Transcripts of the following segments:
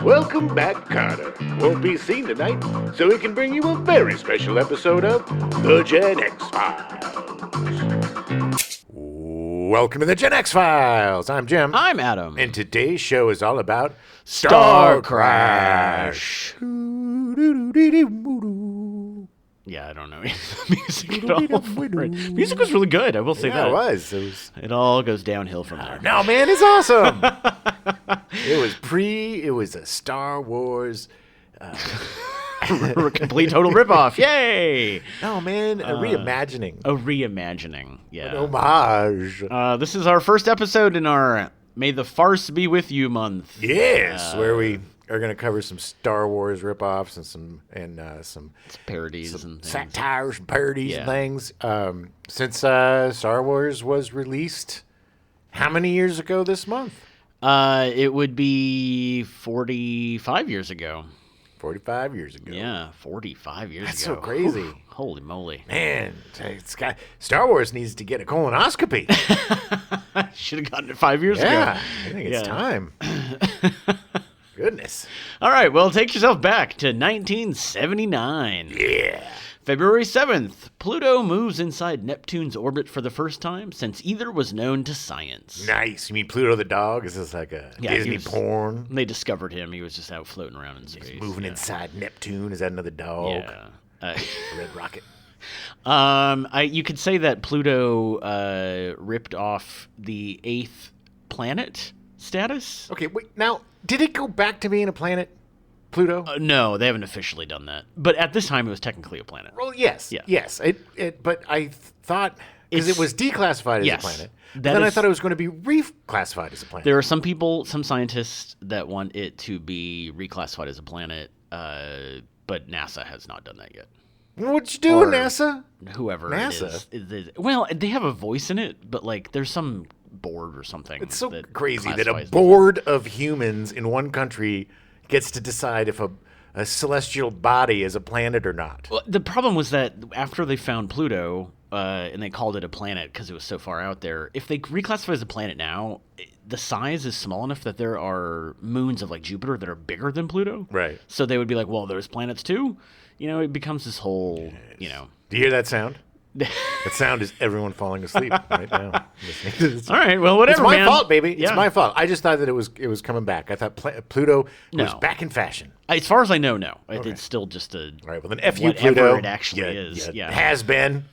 Welcome back, Carter. Won't be seen tonight, so we can bring you a very special episode of The Gen X Files. Welcome to The Gen X Files. I'm Jim. I'm Adam. And today's show is all about Starcrash. Yeah, I don't know music at all. Music was really good, I will say that. It was. It all goes downhill from there. No, man, it's awesome. It was a Star Wars... complete total ripoff. Yay! No, man, a reimagining. A reimagining, yeah. An homage. This is our first episode in our May the Farce Be With You month. Yes, where we are going to cover some Star Wars ripoffs and some parodies and things. Satires and parodies and things. Since Star Wars was released, how many years ago this month? It would be 45 years ago. 45 years ago. Yeah, 45 years That's ago. So crazy. Whew, holy moly. Man, Star Wars needs to get a colonoscopy. Should have gotten it 5 years ago. Yeah, I think it's time. Goodness. All right, well, take yourself back to 1979. Yeah. February 7th, Pluto moves inside Neptune's orbit for the first time since either was known to science. Nice. You mean Pluto the dog? Is this like a Disney porn? They discovered him. He was just out floating around in space. He's moving inside Neptune. Is that another dog? Yeah. Red Rocket. You could say that Pluto ripped off the 8th planet status. Okay, wait. Now, did it go back to being a planet? Pluto? No, they haven't officially done that. But at this time, it was technically a planet. Well, yes. Yeah. Yes. But I thought, because it was declassified as a planet, then I thought it was going to be reclassified as a planet. There are some scientists that want it to be reclassified as a planet, but NASA has not done that yet. What you doing, NASA? Whoever NASA? It is. Well, they have a voice in it, but like there's some board or something. It's so that crazy that a classifies board of humans in one country gets to decide if a celestial body is a planet or not. Well, the problem was that after they found Pluto, and they called it a planet because it was so far out there, if they reclassify as a planet now, the size is small enough that there are moons of like Jupiter that are bigger than Pluto. Right. So they would be like, well, there's planets too. You know, it becomes this whole, Do you hear that sound? That sound is everyone falling asleep right now. All right, well, whatever, It's my man. fault, baby. Yeah. It's my fault. I just thought that it was coming back. I thought Pluto was No. back in fashion. As far as I know, no. Okay. It's still just a... All right, well then F you, whatever Pluto. it actually is. Yeah. Has been.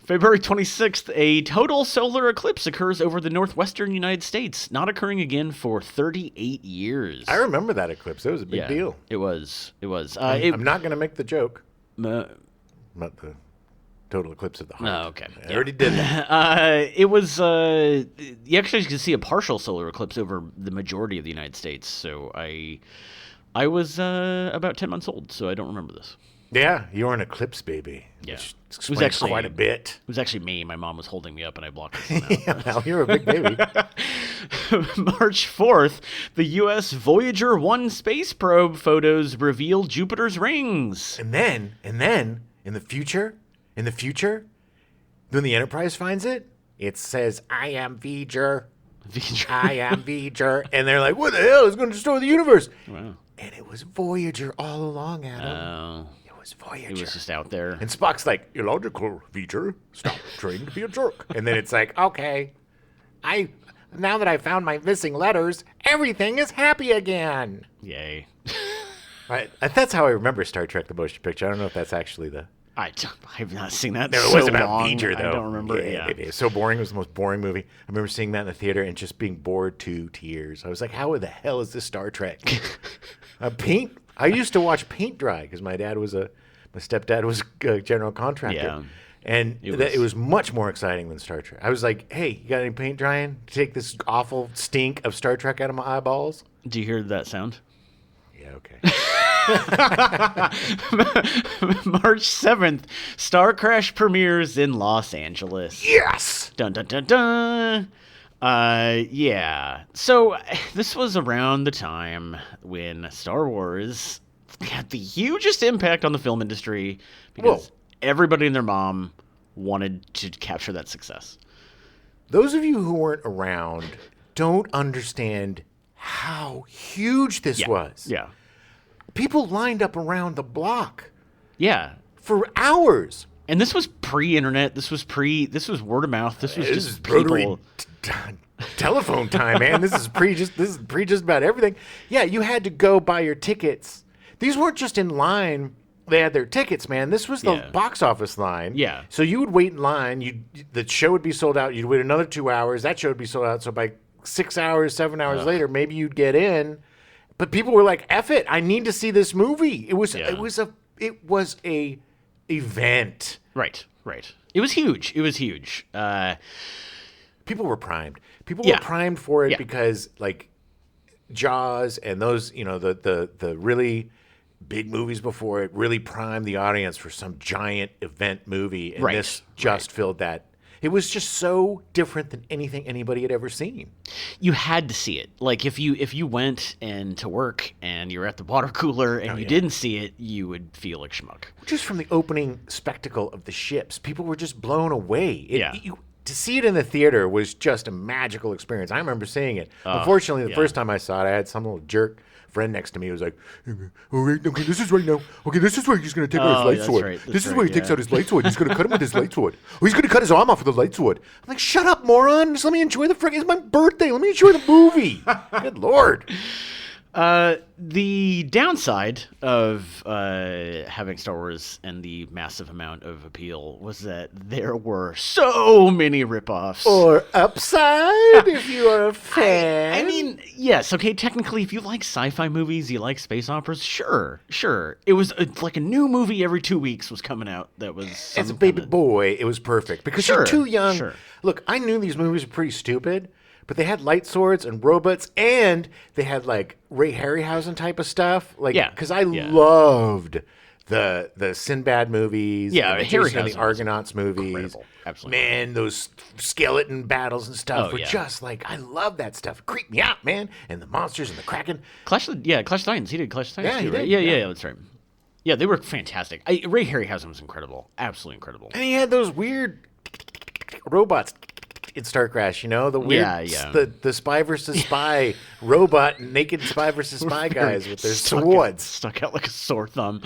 February 26th, a total solar eclipse occurs over the northwestern United States, not occurring again for 38 years. I remember that eclipse. It was a big deal. It was. I'm not going to make the joke Uh, about the total eclipse of the heart. Oh, okay. I already did that. it was. You actually can see a partial solar eclipse over the majority of the United States. So I was about 10 months old, so I don't remember this. Yeah, you're an eclipse baby. Yeah. Which It was explains quite a bit. It was actually me. My mom was holding me up, and I blocked it. Yeah, well, you're a big baby. March 4th, the U.S. Voyager 1 space probe photos reveal Jupiter's rings. And then, in the future, when the Enterprise finds it, it says, I am Voyager. I am Voyager. And they're like, what the hell? It's going to destroy the universe. Wow. And it was Voyager all along, Adam. Oh. It was Voyager. It was just out there. And Spock's like, illogical, Voyager. Stop trying to be a jerk. And then it's like, okay, now that I found my missing letters, everything is happy again. Yay. Right. That's how I remember Star Trek: The Motion Picture. I don't know if that's actually the... I've not seen that. No, it so was about long. Voyager, though. I don't remember. Yeah, it is so boring. It was the most boring movie. I remember seeing that in the theater and just being bored to tears. I was like, how the hell is this Star Trek? I used to watch paint dry because my stepdad was a general contractor. Yeah. And it was much more exciting than Star Trek. I was like, hey, you got any paint drying to take this awful stink of Star Trek out of my eyeballs? Do you hear that sound? Yeah, okay. March 7th, Starcrash premieres in Los Angeles. Yes! Dun dun dun dun. Yeah. So this was around the time when Star Wars had the hugest impact on the film industry because everybody and their mom wanted to capture that success. Those of you who weren't around don't understand how huge this was. Yeah. People lined up around the block Yeah. for hours. And this was pre-internet. This was word of mouth. This was This just is rotary people. telephone time, man. This is pre just about everything. Yeah, you had to go buy your tickets. These weren't just in line. They had their tickets, man. This was the Yeah. box office line. Yeah. So you would wait in line. The show would be sold out. You'd wait another 2 hours. That show would be sold out. So by 6 hours, 7 hours later, maybe you'd get in. But people were like, "F it! I need to see this movie." It was a event. Right. It was huge. People were primed. People Yeah. were primed for it Yeah. because like Jaws and those, the really big movies before it really primed the audience for some giant event movie, and Right. this just filled that. It was just so different than anything anybody had ever seen. You had to see it. Like if you went to work and you were at the water cooler and you didn't see it, you would feel like schmuck. Just from the opening spectacle of the ships, people were just blown away. Yeah. To see it in the theater was just a magical experience. I remember seeing it. Unfortunately, the first time I saw it, I had some little jerk friend next to me who was like, okay, this is right now. Okay, this is where he's going to take out his light that's sword. right, This is that's where he right, takes yeah. out his light sword. He's going to cut him with his light sword. Oh, he's going to cut his arm off with a light sword. I'm like, shut up, moron. Just let me enjoy the frick. It's my birthday. Let me enjoy the movie. Good Lord. The downside of having Star Wars and the massive amount of appeal was that there were so many ripoffs. Or upside, if you are a fan. I mean, yes, okay, technically, if you like sci-fi movies, you like space operas, sure. It was like a new movie every 2 weeks was coming out that was... as a some baby kinda- boy, it was perfect because Sure, you're too young. sure. Look, I knew these movies were pretty stupid, but they had light swords and robots, and they had like Ray Harryhausen type of stuff. Like, Yeah, because I yeah. loved the Sinbad movies, Yeah, and the Jason and Harryhausen the was Argonauts movies. incredible, absolutely. Man, those skeleton battles and stuff Oh, were yeah. just like, I love that stuff. It creeped me out, man. And the monsters and the Kraken. Clash of Titans. He did Clash of Titans Yeah, too, he right? did, Yeah, yeah. that's right. Yeah, they were fantastic. Ray Harryhausen was incredible. Absolutely incredible. And he had those weird robots in Starcrash, the weird, Yeah. the spy versus spy robot, naked spy versus spy guys with their Stuck swords. out like a sore thumb.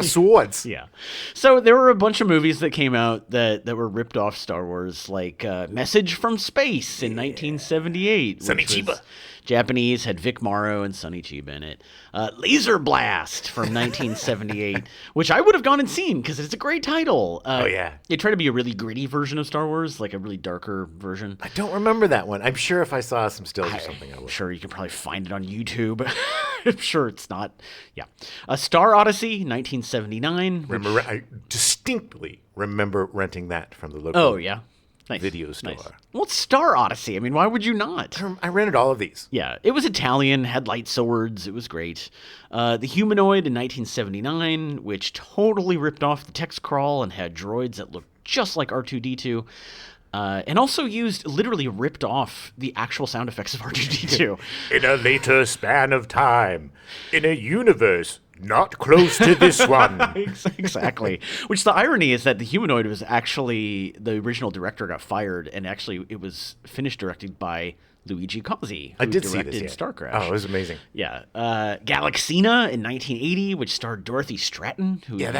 Swords. Yeah. So there were a bunch of movies that came out that were ripped off Star Wars, like Message from Space in 1978. Sonny which was Chiba. Japanese, had Vic Morrow and Sonny Chiba in it. Laser Blast from 1978, which I would have gone and seen because it's a great title. Oh, yeah. It tried to be a really gritty version of Star Wars, like a really darker version. I don't remember that one. I'm sure if I saw some stills or something, I I'm would. sure you can probably find it on YouTube. I'm sure it's not. Yeah. Star Odyssey, 1979. I distinctly remember renting that from the local Oh, yeah. Nice. video store. Nice. Well, it's Star Odyssey. I mean, why would you not? I rented all of these. Yeah, it was Italian, had light swords. It was great. The Humanoid in 1979, which totally ripped off the text crawl and had droids that looked just like R2-D2. And also literally ripped off the actual sound effects of R2-D2. In a later span of time, in a universe not close to this one. Exactly. Which the irony is that the Humanoid was actually, the original director got fired, and actually it was finished directed by Luigi Cozzi, I who did see directed this. Yeah. Starcrash. Oh, it was amazing. Yeah. Galaxina in 1980, which starred Dorothy Stratton, who you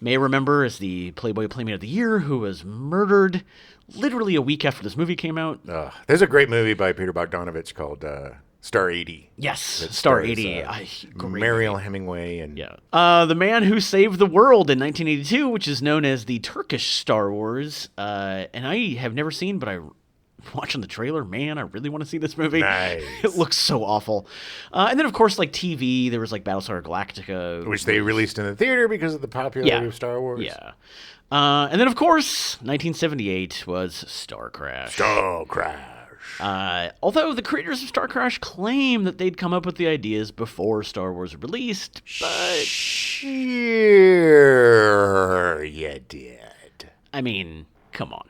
may remember as the Playboy Playmate of the Year, who was murdered literally a week after this movie came out. There's a great movie by Peter Bogdanovich called Star 80. Yes, That Star stars, 80. Great Mariel Hemingway and Yeah. The Man Who Saved the World in 1982, which is known as the Turkish Star Wars. And I have never seen, but watching the trailer, man, I really want to see this movie. Nice. It looks so awful. And then, of course, like TV, there was like Battlestar Galactica. which they released in the theater because of the popularity of Star Wars. Yeah. And then, of course, 1978 was Starcrash. Starcrash. Although the creators of Starcrash claim that they'd come up with the ideas before Star Wars released, but Sure you did. I mean, come on.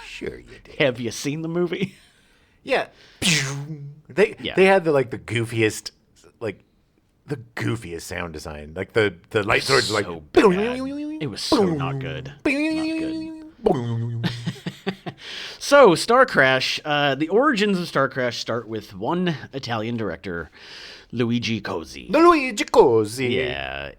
Sure you did. Have you seen the movie? Yeah. They had the goofiest sound design. Like the light swords were like So bad. It was so not good. Not good. So, Starcrash, the origins of Starcrash start with one Italian director, Luigi Cozzi. The Luigi Cozzi. Yeah,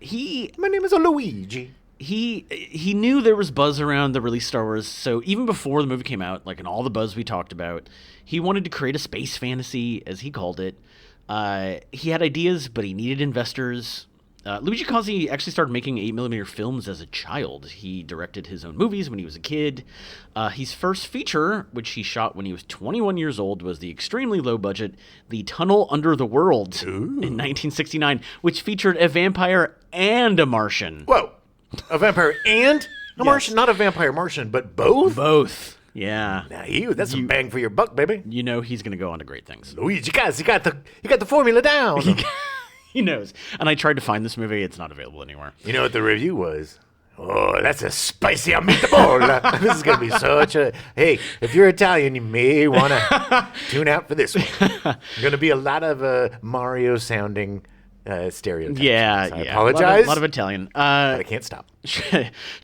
My name is Luigi. he knew there was buzz around the release of Star Wars, so even before the movie came out, like in all the buzz we talked about, he wanted to create a space fantasy, as he called it. He had ideas, but he needed investors. Luigi Cozzi actually started making 8mm films as a child. He directed his own movies when he was a kid. His first feature, which he shot when he was 21 years old, was the extremely low-budget The Tunnel Under the World in 1969, which featured a vampire and a Martian. Whoa. A vampire and a Martian? Not a vampire Martian, but both? Both. Yeah. Now that's some bang for your buck, baby. You know he's going to go on to great things. Luigi Cozzi, you got the formula down. He knows. And I tried to find this movie. It's not available anywhere. You know what the review was? Oh, that's a spicy meatball. This is going to be such a... Hey, if you're Italian, you may want to tune out for this one. Going to be a lot of Mario-sounding stereotypes. Yeah, I apologize. A lot of Italian. But I can't stop.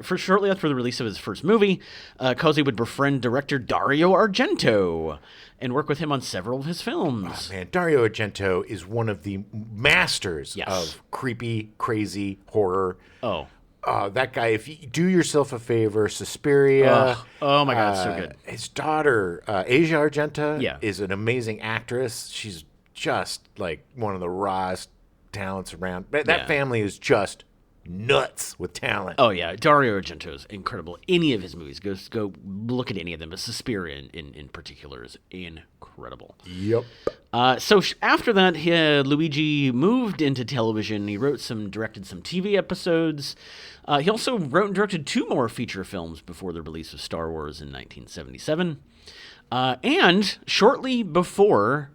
For shortly after the release of his first movie, Cozzi would befriend director Dario Argento and work with him on several of his films. Oh, man, Dario Argento is one of the masters of creepy, crazy horror. Oh. That guy, if you do yourself a favor, Suspiria. Oh my God, so good. His daughter, Asia Argento, Yeah. is an amazing actress. She's just like one of the rawest talents around. That family is just nuts with talent. Oh yeah, Dario Argento is incredible. Any of his movies, go look at any of them. But Suspiria in particular is incredible. Yep. So after that, Luigi moved into television. He directed some TV episodes. He also wrote and directed 2 more feature films before the release of Star Wars in 1977. And shortly before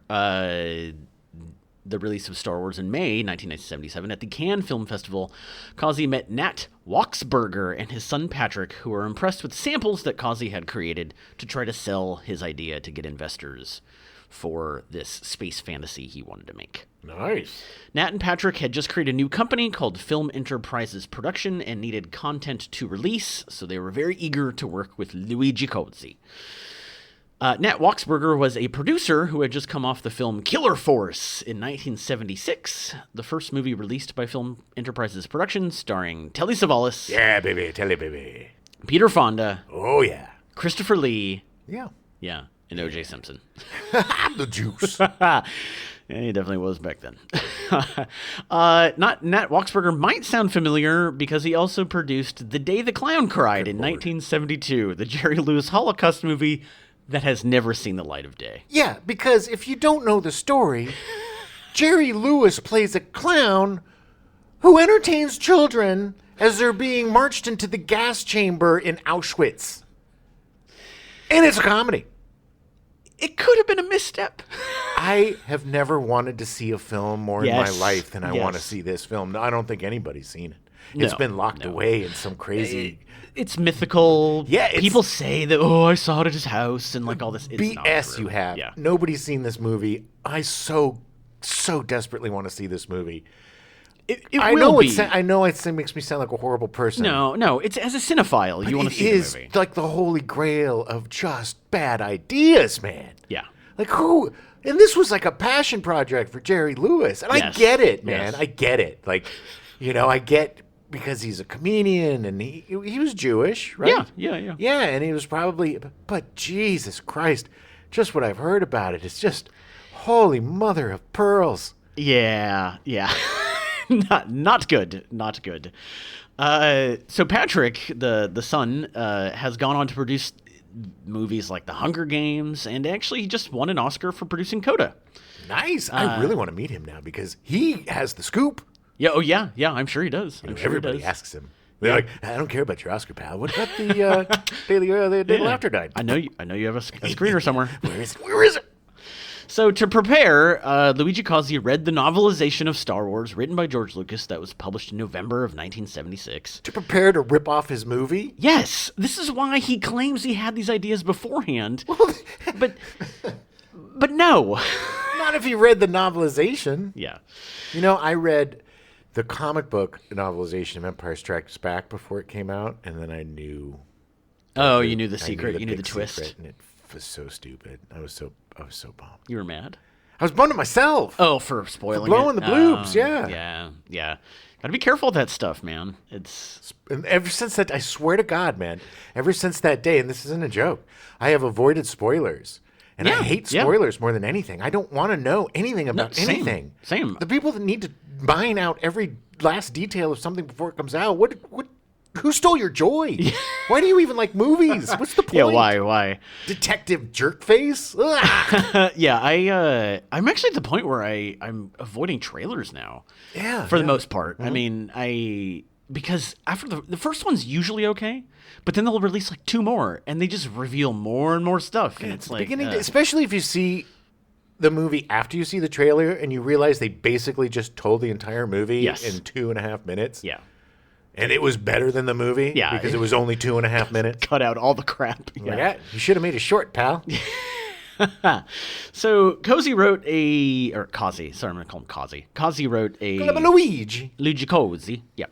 the release of Star Wars in May 1977 at the Cannes Film Festival, Cozzi met Nat Wachsberger and his son Patrick, who were impressed with samples that Cozzi had created to try to sell his idea to get investors for this space fantasy he wanted to make. Nice. Nat and Patrick had just created a new company called Film Enterprises Production and needed content to release, so they were very eager to work with Luigi Cozzi. Nat Wachsberger was a producer who had just come off the film Killer Force in 1976, the first movie released by Film Enterprises Productions, starring Telly Savalas. Yeah, baby. Telly, baby. Peter Fonda. Oh, yeah. Christopher Lee. Yeah. Yeah, and O.J. Simpson. The juice. Yeah, he definitely was back then. Not Nat Wachsberger might sound familiar because he also produced The Day the Clown Cried in 1972, the Jerry Lewis Holocaust movie that has never seen the light of day. Yeah, because if you don't know the story, Jerry Lewis plays a clown who entertains children as they're being marched into the gas chamber in Auschwitz. And it's a comedy. It could have been a misstep. I have never wanted to see a film more in my Yes. life than I want to Yes. see this film. I don't think anybody's seen it. It's No, been locked no. away in some crazy It's mythical. Yeah, it's- people say that. Oh, I saw it at his house, and like all this. It's not BS true. you have. Yeah. Nobody's seen this movie. I so desperately want to see this movie. It I will know be. it makes me sound like a horrible person. No. It's as a cinephile, you want to It see is the movie. like the holy grail of just bad ideas, man. Yeah. Like who? And this was like a passion project for Jerry Lewis, and I Yes. get it, man. Yes. I get it. Like, I get because he's a comedian and he was Jewish, right? Yeah. Yeah, and he was probably. But Jesus Christ, just what I've heard about it, it's just holy mother of pearls. Yeah. Not good. So Patrick, the son, has gone on to produce movies like The Hunger Games, and actually he just won an Oscar for producing Coda. Nice. I really want to meet him now because he has the scoop. Yeah. Oh yeah. I'm sure he does. I'm sure Everybody he does. asks him. They're like, I don't care about your Oscar, pal. What about the day after died? I know you have a screener somewhere. Where is it? So to prepare, Luigi Cozzi read the novelization of Star Wars written by George Lucas that was published in November of 1976. To prepare to rip off his movie? Yes, this is why he claims he had these ideas beforehand. but no. Not if he read the novelization. Yeah. I read the comic book novelization of Empire Strikes Back before it came out, and then I knew Oh, you knew the I secret. You knew the big twist. secret, and it was so stupid. I was so bummed. You were mad? I was bummed at myself. Oh, for spoiling blowing it? the bloopers, yeah. Yeah. Gotta be careful with that stuff, man. It's... And ever since that, I swear to God, man, ever since that day, and this isn't a joke, I have avoided spoilers. And I hate spoilers more than anything. I don't want to know anything about anything. Same. The people that need to mine out every last detail of something before it comes out, who stole your joy? Why do you even like movies? What's the point? Yeah, why? Detective Jerkface? I'm actually at the point where I'm avoiding trailers now. Yeah. For the most part. I mean, because after the first one's usually okay, but then they'll release like 2 more, and they just reveal more and more stuff. And it's like... especially if you see the movie after you see the trailer, and you realize they basically just told the entire movie in 2.5 minutes. Yeah. And it was better than the movie because it was only 2.5 minutes. Cut out all the crap. Yeah. You should have made it short, pal. So Cozy wrote Kazi. Sorry, I'm going to call him Kazi. Kazi wrote Luigi Cozy. Yeah.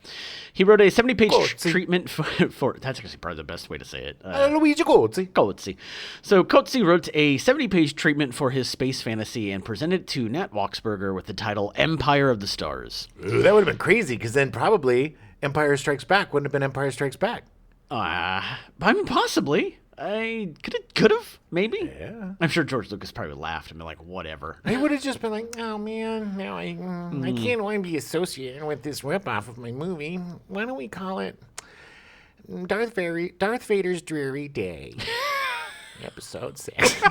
He wrote a 70-page treatment for... That's actually probably the best way to say it. Luigi Cozy. So Cozy wrote a 70-page treatment for his space fantasy and presented it to Nat Wachsberger with the title Empire of the Stars. Ooh, that would have been crazy, because then probably Empire Strikes Back wouldn't have been Empire Strikes Back. I mean, possibly. I could have, maybe. Yeah. I'm sure George Lucas probably laughed and be like, whatever. He would have just been like, oh, man, now I can't want to be associated with this ripoff of my movie. Why don't we call it Darth Vader's Dreary Day, Episode 6.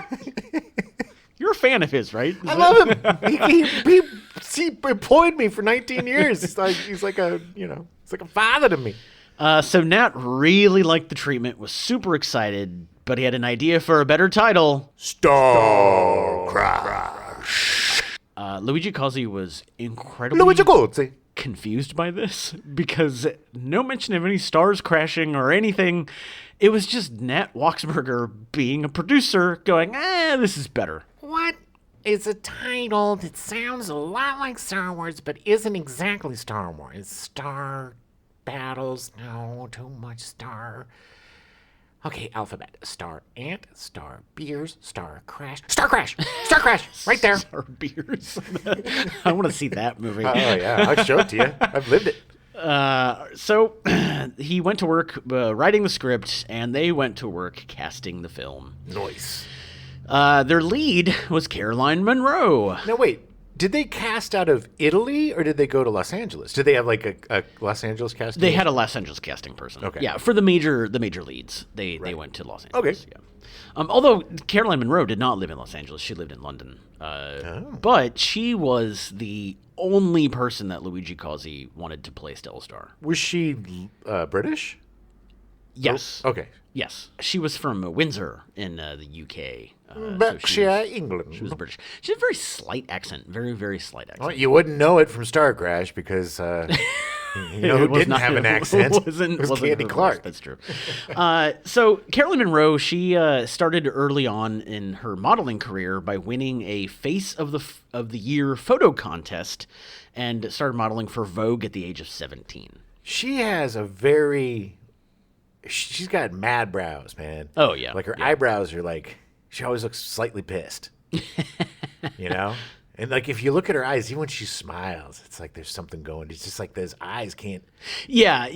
You're a fan of his, right? I love him. He employed me for 19 years. He's like a father to me. So Nat really liked the treatment, was super excited, but he had an idea for a better title. Starcrash. Luigi Cozy was incredibly confused by this, because no mention of any stars crashing or anything. It was just Nat Wachsberger being a producer going, this is better. What is a title that sounds a lot like Star Wars, but isn't exactly Star Wars? Star Battles? No, too much star. Okay, alphabet. Star Ant, Star Beers, Star Crash. Star Crash! Star Crash! Right there. Star Beers. I want to see that movie. Oh, yeah. I'll show it to you. I've lived it. So he went to work writing the script, and they went to work casting the film. Nice. Their lead was Caroline Munro. Now, wait. Did they cast out of Italy, or did they go to Los Angeles? Did they have like a Los Angeles casting? They had a Los Angeles casting person. Okay. Yeah, for the major leads, they went to Los Angeles. Okay. Yeah. Although Caroline Munro did not live in Los Angeles, she lived in London. But she was the only person that Luigi Cozy wanted to play Stella Star. Was she British? Yes. Oh, okay. Yes. She was from Windsor in the UK. Berkshire, England. She was British. She had a very slight accent. Very, very slight accent. Well, you wouldn't know it from Starcrash because you know who didn't have an accent? It was Candy Clark. That's true. So Caroline Munro, she started early on in her modeling career by winning a Face of the Year photo contest and started modeling for Vogue at the age of 17. She has she's got mad brows, man. Oh, yeah. Like her eyebrows are like, she always looks slightly pissed. You know? And like if you look at her eyes, even when she smiles, it's like there's something going. It's just like those eyes can't. Yeah.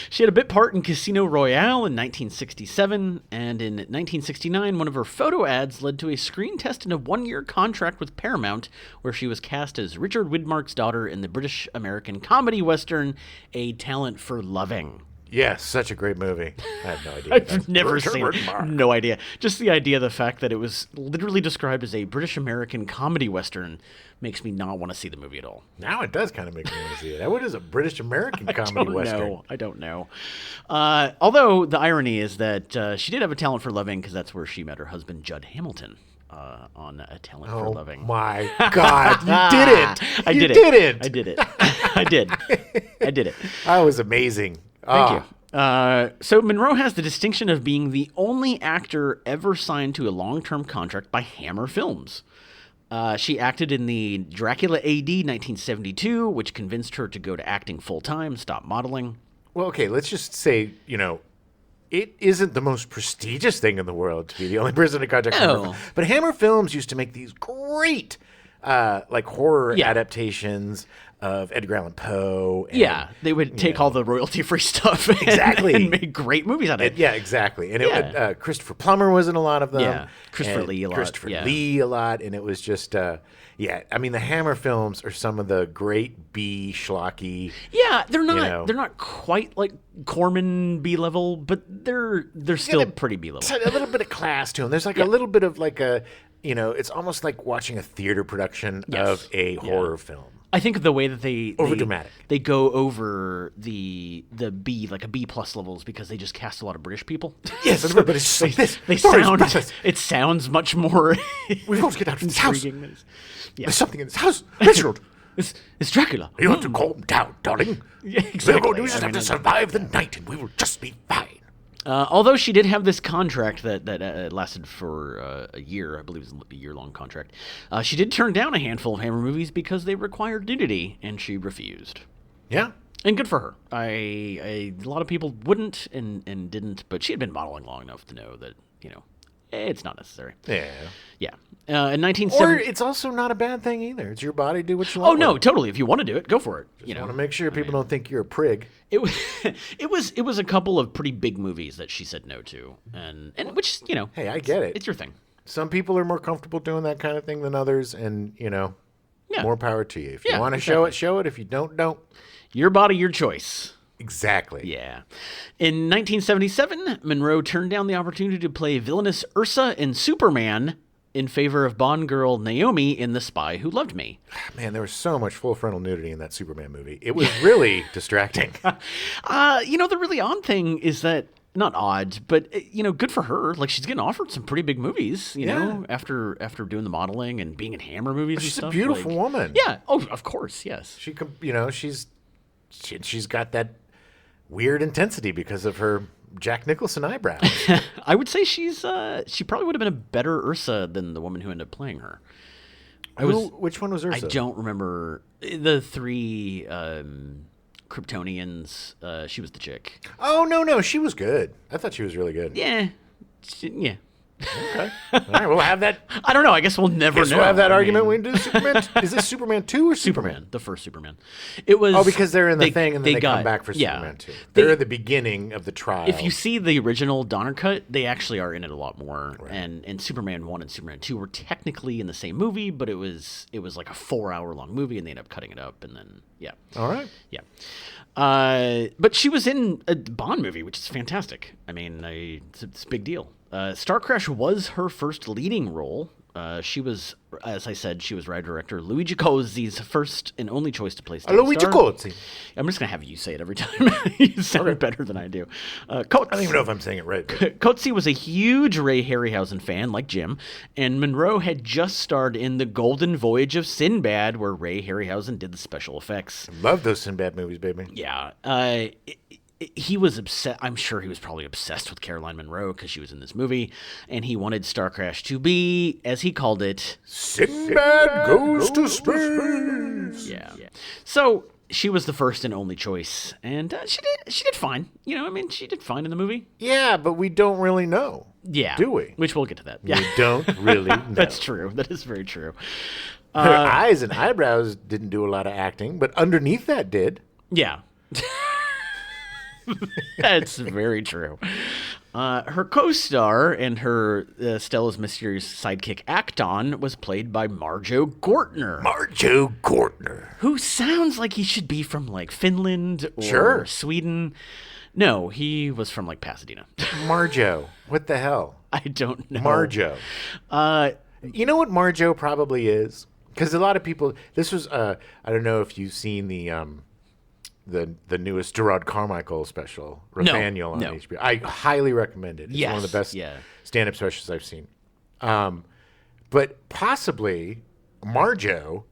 She had a bit part in Casino Royale in 1967, and in 1969, one of her photo ads led to a screen test and a 1-year contract with Paramount, where she was cast as Richard Widmark's daughter in the British-American comedy western A Talent for Loving. Yes, such a great movie. I have no idea. I've never seen it. No idea. Just the idea, the fact that it was literally described as a British-American comedy western makes me not want to see the movie at all. Now it does kind of make me want to see it. What is a British-American comedy western? I don't know. Although the irony is that she did have a talent for loving because that's where she met her husband, Judd Hamilton. On A Talent for Loving. Oh my God, you did it! I did it. I did it. That was amazing. Thank you. So Munro has the distinction of being the only actor ever signed to a long-term contract by Hammer Films. She acted in the Dracula AD 1972, which convinced her to go to acting full-time, stop modeling. Well, okay, let's just say, it isn't the most prestigious thing in the world to be the only person to contact Hammer No. Films. But Hammer Films used to make these great, horror Yeah. adaptations of Edgar Allan Poe. And, Yeah, they would take all the royalty-free stuff Exactly. and make great movies out of it. Yeah, exactly. And Yeah. Christopher Plummer was in a lot of them. Yeah, Christopher and Lee a lot, Christopher yeah. Lee a lot. And it was just, I mean, the Hammer Films are some of the great B schlocky. Yeah, they're not know. they're not quite like Corman B level, but they're still a- pretty B level. A little bit of class to them. There's like a little bit of it's almost like watching a theater production Yes. of a horror film. I think the way that they Overdramatic. they go over the B like a B plus levels because they just cast a lot of British people. Yes, everybody's just like this. They Sorry, sound breathless. it sounds much more We've got to get out of this house. intriguing than yeah. There's something in this house. Reginald, It's Dracula. you have to calm down, darling. Yeah, We're exactly. going to just I have mean, to survive the night, and we will just be fine. Although she did have this contract that lasted for a year, I believe it was a year-long contract, she did turn down a handful of Hammer movies because they required nudity, and she refused. Yeah. And good for her. A lot of people wouldn't and didn't, but she had been modeling long enough to know that, it's not necessary. Yeah. Yeah. In Or 1970... it's also not a bad thing either. It's your body. Do what you Oh, want. no, with totally. If you want to do it, go for it. it. Want to make sure people don't think you're a prig. It was, it was a couple of pretty big movies that she said no to, and which, Hey, I get it. it's your thing. Some people are more comfortable doing that kind of thing than others, and Yeah. more power to you. If you Yeah, want to show it, show it. If you don't. Your body, your choice. Exactly. Yeah. In 1977, Monroe turned down the opportunity to play villainous Ursa in Superman in favor of Bond girl Naomi in The Spy Who Loved Me. Man, there was so much full frontal nudity in that Superman movie. It was really distracting. The really odd thing is that, not odd, but, good for her. Like, she's getting offered some pretty big movies, you know, after doing the modeling and being in Hammer movies and She's stuff. a beautiful like- woman. Yeah. Oh, of course, yes. She's got that weird intensity because of her Jack Nicholson eyebrows. I would say she probably would have been a better Ursa than the woman who ended up playing her. Which one was I Ursa? don't remember the three Kryptonians. She was the chick. Oh, no, she was good. I thought she was really good. Yeah. Okay. All right, we'll have that. I don't know. I guess we'll never know. We'll have that I argument mean, when we do Superman. Is this Superman 2 or Superman, the first Superman. It was. Oh, because they're in the thing and then they got- come back for yeah. Superman 2. They- They're at the beginning of the trial. If you see the original Donner cut, they actually are in it a lot more. Right. And Superman 1 and Superman 2 were technically in the same movie, but it was like a 4-hour long movie, and they ended up cutting it up, and then yeah. All right. Yeah. But she was in a Bond movie, which is fantastic. I mean, it's a big deal. Starcrash was her first leading role. She was, as I said, she was writer-director Luigi Cozzi's first and only choice to play Steve Luigi Star. Cozzi. I'm just going to have you say it every time. You sound better than I do. I don't even know if I'm saying it right. but- Cozzi was a huge Ray Harryhausen fan, like Jim, and Monroe had just starred in The Golden Voyage of Sinbad, where Ray Harryhausen did the special effects. Love those Sinbad movies, baby. Yeah. He was obsessed. I'm sure he was probably obsessed with Caroline Monroe because she was in this movie, and he wanted Starcrash to be, as he called it, Sinbad goes to space. Yeah. So she was the first and only choice, and she did fine. She did fine in the movie. Yeah, but we don't really know. Yeah. Do we? Which we'll get to that. Yeah. We don't really know. That's true. That is very true. Her eyes and eyebrows didn't do a lot of acting, but underneath that did. Yeah. That's very true. Her co-star and her Stella's mysterious sidekick Acton was played by Marjo Gortner. Marjo Gortner. Who sounds like he should be from like Finland or Sure. Sweden. No, he was from like Pasadena. Marjo. What the hell? I don't know. Marjo. You know what Marjo probably is? Because a lot of people. This was. I don't know if you've seen the newest Gerard Carmichael special, Rathaniel on no. HBO. I highly recommend it. It's one of the Yes, best yeah. stand-up specials I've seen. But possibly Marjo.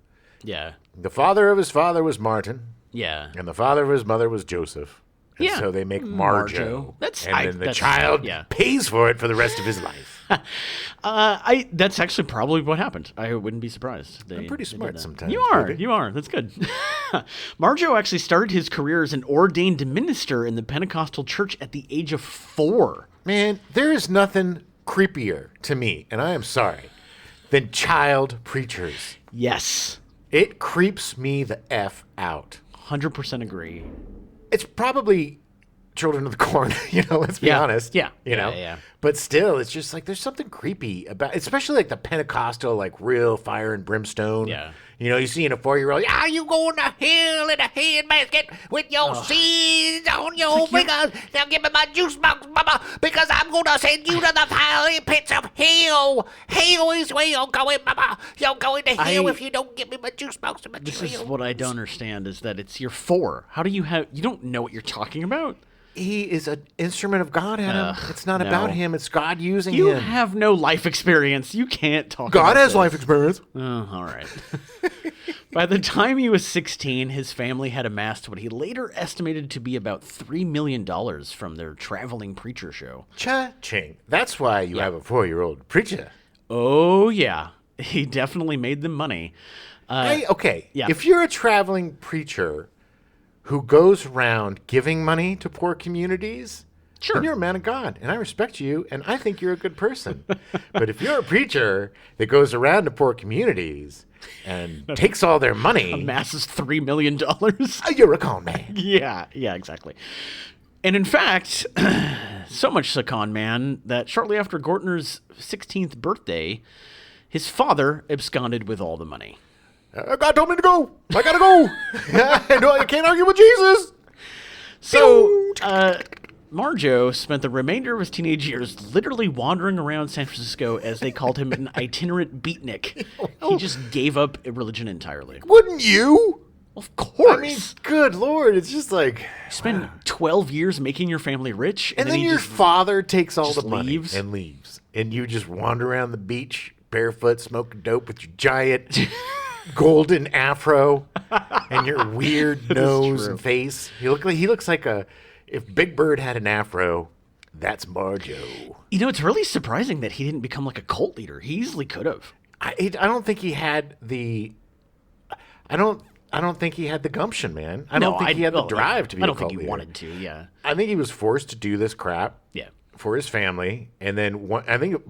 Yeah. The father of his father was Martin, Yeah. and the father of his mother was Joseph. And Yeah. so they make Marjo. Marjo. And then the that's- child yeah. pays for it for the rest of his life. That's actually probably what happened. I wouldn't be surprised. I'm pretty they did smart that. sometimes. You are. baby. You are. That's good. Marjo actually started his career as an ordained minister in the Pentecostal church at the age of 4. Man, there is nothing creepier to me, and I am sorry, than child preachers. Yes. It creeps me the F out. 100% agree. It's probably children of the corn, let's be Yeah. honest. Yeah. Yeah. But still, it's just like there's something creepy about, especially like the Pentecostal, like real fire and brimstone. Yeah. You see in a 4-year-old, you going to hell in a handbasket with your seeds on your fingers. Now give me my juice box, mama, because I'm going to send you to the fiery pits of hell. Hell is where you're going, mama. You're going to hell if you don't give me my juice box and my This juice. is what I don't understand is that it's your 4. How do you don't know what you're talking about? He is an instrument of God, Adam. It's not no. about him. It's God using You him. have no life experience. You can't talk God about has this. life experience. Oh, all right. By the time he was 16, his family had amassed what he later estimated to be about $3 million from their traveling preacher show. Cha-ching. That's why you have a 4-year-old preacher. Oh, yeah. He definitely made them money. Okay. yeah. If you're a traveling preacher who goes around giving money to poor communities, Sure. then you're a man of God, and I respect you, and I think you're a good person. But if you're a preacher that goes around to poor communities and takes all their money, Amasses $3 million. you're a con man. Yeah, exactly. And in fact, so much a con man that shortly after Gortner's 16th birthday, his father absconded with all the money. God told me to go. I gotta go. No, I can't argue with Jesus. So, Marjo spent the remainder of his teenage years literally wandering around San Francisco as they called him an itinerant beatnik. He just gave up religion entirely. Wouldn't you? Of course. I mean, good Lord, it's just like... Spend 12 years making your family rich, And then he your just father takes all just the money leaves? and leaves. And you just wander around the beach barefoot, smoking dope with your giant golden afro and your weird nose true. and face. He looks like if Big Bird had an afro, that's Marjo. it's really surprising that he didn't become like a cult leader. He easily could have. I don't think he had the... I don't think he had the gumption, man. I don't think he had the drive to be a cult leader. I don't think he wanted to, yeah. I think he was forced to do this crap. Yeah. For his family, and then I think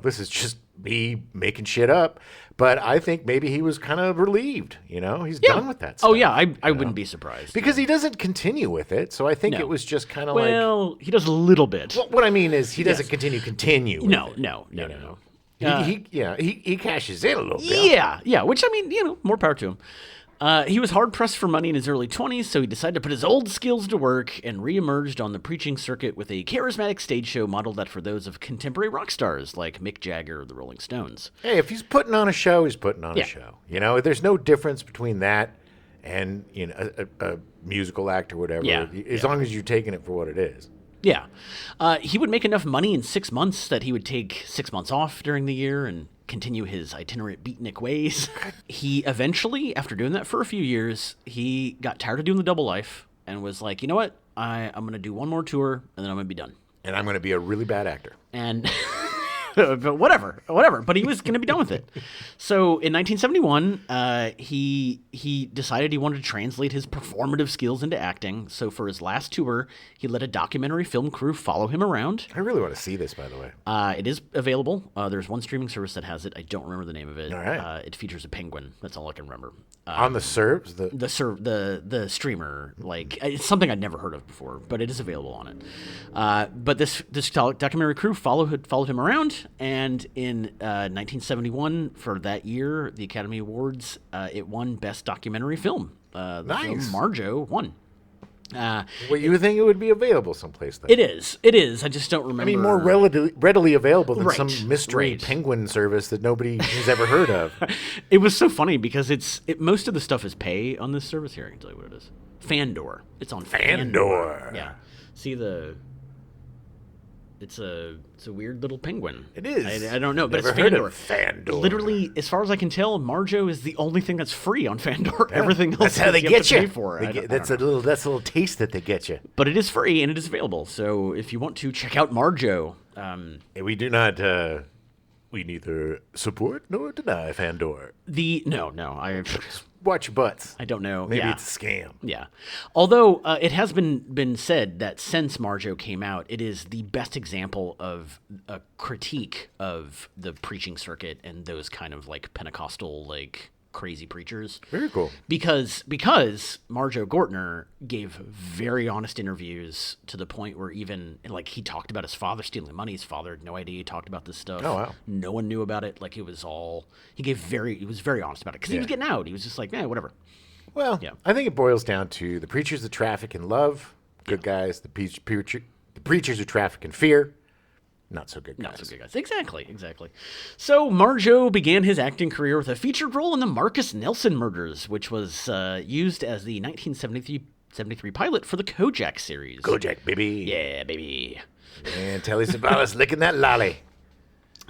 this is just me making shit up, but I think maybe he was kind of relieved. He's done with that stuff. Oh, yeah, I wouldn't be surprised. Because he doesn't continue with it, so I think No. it was just kind of Well, he does a little bit. like. What I mean is, he doesn't continue. With No. it. He cashes in a little bit. Yeah, which, more power to him. He was hard-pressed for money in his early 20s, so he decided to put his old skills to work and re-emerged on the preaching circuit with a charismatic stage show modeled after those of contemporary rock stars like Mick Jagger or the Rolling Stones. Hey, if he's putting on a show, he's putting on Yeah. a show. There's no difference between that and a musical act or whatever. Yeah, As long as you're taking it for what it is. Yeah. He would make enough money in 6 months that he would take 6 months off during the year and continue his itinerant beatnik ways. He eventually, after doing that for a few years, he got tired of doing the double life and was like, you know what? I'm going to do one more tour and then I'm going to be done. And I'm going to be a really bad actor. And but whatever. But he was going to be done with it. So in 1971, he decided he wanted to translate his performative skills into acting. So for his last tour, he let a documentary film crew follow him around. I really want to see this, by the way. It is available. There's one streaming service that has it. I don't remember the name of it. All right. It features a penguin. That's all I can remember. On the serves? The streamer, it's something I'd never heard of before, but it is available on it. But this documentary crew followed him around, and in 1971, for that year, the Academy Awards, it won Best Documentary Film. The film Marjo won. Well, you would think it would be available someplace then. It is. I just don't remember. I mean, more readily available than some Right, mystery right. penguin service that nobody has ever heard of. It was so funny because most of the stuff is pay on this service. Here, I can tell you what it is. Fandor. It's on Fandor. Fandor. Yeah. See the... It's a weird little penguin. It is. I don't know, but Never it's heard Fandor. of Fandor. Literally, as far as I can tell, Marjo is the only thing that's free on Fandor. Yeah. Everything else That's how they you get have to pay you. for. That's a little taste that they get you. But it is free and it is available. So if you want to check out Marjo, We do not. We neither support nor deny Fandor. I Watch your butts. I don't know. Maybe Yeah. it's a scam. Yeah. Although it has been said that since Marjo came out, it is the best example of a critique of the preaching circuit and those kind of like Pentecostal like crazy preachers. Very cool. Because Marjo Gortner gave very honest interviews to the point where even like he talked about his father stealing money. His father had no idea he talked about this stuff. Oh, wow. No one knew about it. Like he was very honest about it because he was getting out. He was just like, whatever. Well, Yeah. I think it boils down to the preachers that traffic in love, good guys. The preachers who traffic in fear, not so good guys. Not so good guys. Exactly. So Marjo began his acting career with a featured role in the Marcus Nelson murders, which was used as the 1973 pilot for the Kojak series. Kojak, baby. Yeah, baby. And Telly Savalas licking that lolly.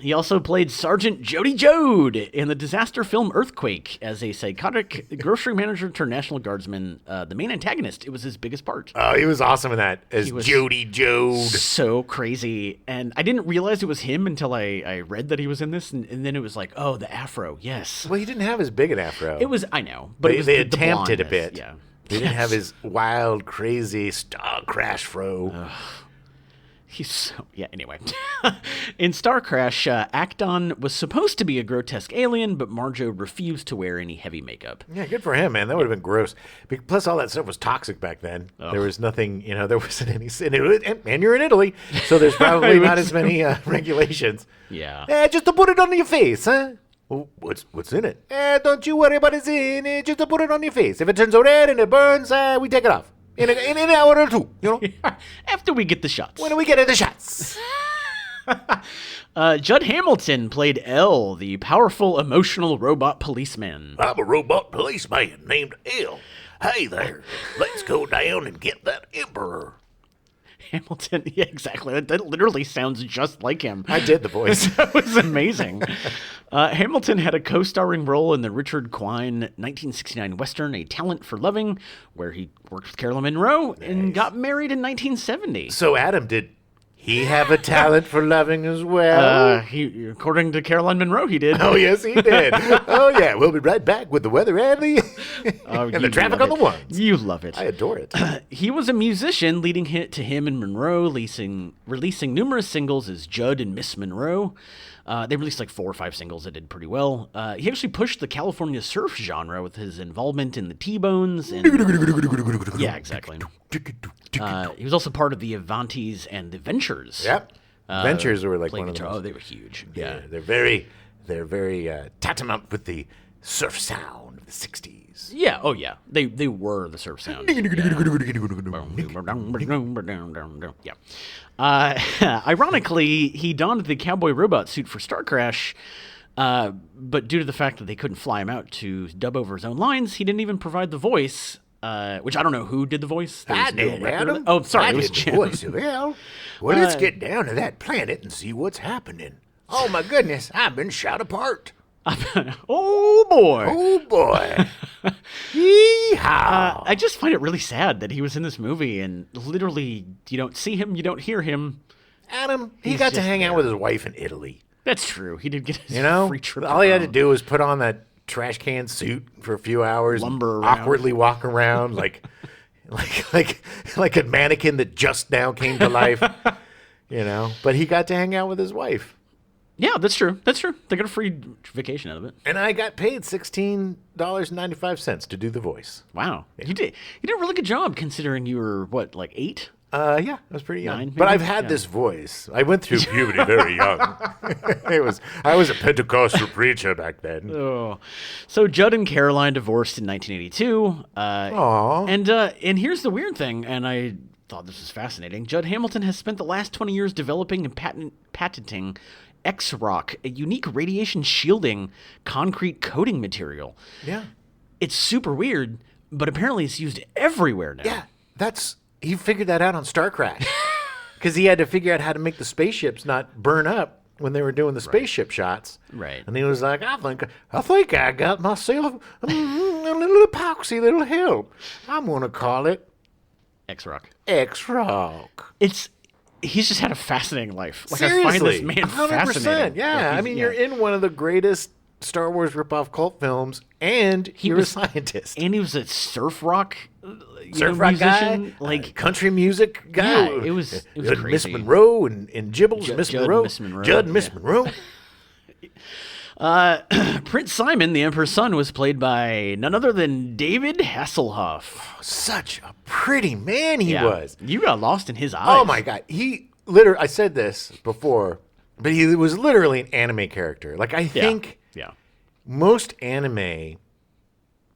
He also played Sergeant Jody Jode in the disaster film Earthquake as a psychotic grocery manager turned National Guardsman. The main antagonist, it was his biggest part. Oh, he was awesome in that as was- Jody Jode. So crazy. And I didn't realize it was him until I read that he was in this. And then it was like, oh, the afro. Yes. Well, he didn't have as big an afro. It was, I know. But They, it was they the attempted a blondness. bit. Yeah. They didn't have his wild, crazy Starcrash fro. He's so... Yeah, anyway. In Starcrash, Acton was supposed to be a grotesque alien, but Marjo refused to wear any heavy makeup. Yeah, good for him, man. That would have been gross. Plus, all that stuff was toxic back then. Oh. There was nothing, there wasn't any sin. And you're in Italy, so there's probably not as many regulations. Yeah. Just to put it on your face, huh? Well, what's in it? Don't you worry about what's in it. Just to put it on your face. If it turns red and it burns, we take it off. In an hour or two, After we get the shots. When do we get the shots? Judd Hamilton played L, the powerful, emotional robot policeman. I'm a robot policeman named L. Hey there, let's go down and get that emperor. Hamilton, yeah, exactly. That literally sounds just like him. I did the voice. That was amazing. Hamilton had a co-starring role in the Richard Quine 1969 Western, A Talent for Loving, where he worked with Carolyn Monroe and got married in 1970. So Adam, did he have a talent for loving as well? According to Caroline Monroe, he did. Oh, yes, he did. Oh, yeah. We'll be right back with the weather and the, and the You traffic love on it. the ones. You love it. I adore it. He was a musician, leading to him and Monroe, releasing numerous singles as Judd and Miss Monroe. They released like 4 or 5 singles that did pretty well. He actually pushed the California surf genre with his involvement in the T-Bones. Yeah, exactly. He was also part of the Avantis and the Ventures. Yep. Ventures were like Playing one of the guitar. most, Oh, they were huge. yeah, they're very tantamount with the surf sound of the 60s. Yeah. Oh, yeah. They were the surf sound. Yeah. Ironically, he donned the cowboy robot suit for Starcrash, but due to the fact that they couldn't fly him out to dub over his own lines, he didn't even provide the voice. Which I don't know who did the voice. I There's no did, record of Adam. it. Oh, sorry, I it was did the Jim. voice of Al. Well, let's get down to that planet and see what's happening. Oh, my goodness. I've been shot apart. Oh boy! Oh, boy. Yeehaw. I just find it really sad that he was in this movie and literally you don't see him, you don't hear him. Adam, he He's got to just hang out there. with his wife in Italy. That's true. He did get his free trip. All he had to around. do was put on that trash can suit for a few hours, Lumber and around. awkwardly walk around like a mannequin that just now came to life. But he got to hang out with his wife. Yeah, that's true. That's true. They got a free vacation out of it. And I got paid $16.95 to do the voice. Wow. You did a really good job considering you were what, like 8? Yeah, I was pretty young. 9, But maybe? I've had Yeah. this voice. I went through puberty very young. I was a Pentecostal preacher back then. Oh. So Judd and Caroline divorced in 1982. Aw. And here's the weird thing, and I thought this was fascinating. Judd Hamilton has spent the last 20 years developing and patenting X-Rock, a unique radiation shielding concrete coating material. Yeah. It's super weird, but apparently it's used everywhere now. Yeah, he figured that out on Starcrash. because he had to figure out how to make the spaceships not burn up when they were doing the spaceship shots. Right. And he was like, I think I got myself a little epoxy that'll help. I'm going to call it X-Rock. X-Rock. He's just had a fascinating life. Like, Seriously, I find this man 100%. fascinating. Yeah, Like, I mean, you're in one of the greatest Star Wars ripoff cult films, and you're a scientist. And he was a surf rock, guy, musician, like country music guy. Yeah, it was Miss crazy. Monroe and Gibbles, Miss Monroe, Judd and Miss Monroe. Prince Simon, the Emperor's son, was played by none other than David Hasselhoff. Such a pretty man he was. You got lost in his eyes. Oh my God, he literally. I said this before, but he was literally an anime character. Like I think. Yeah. Most anime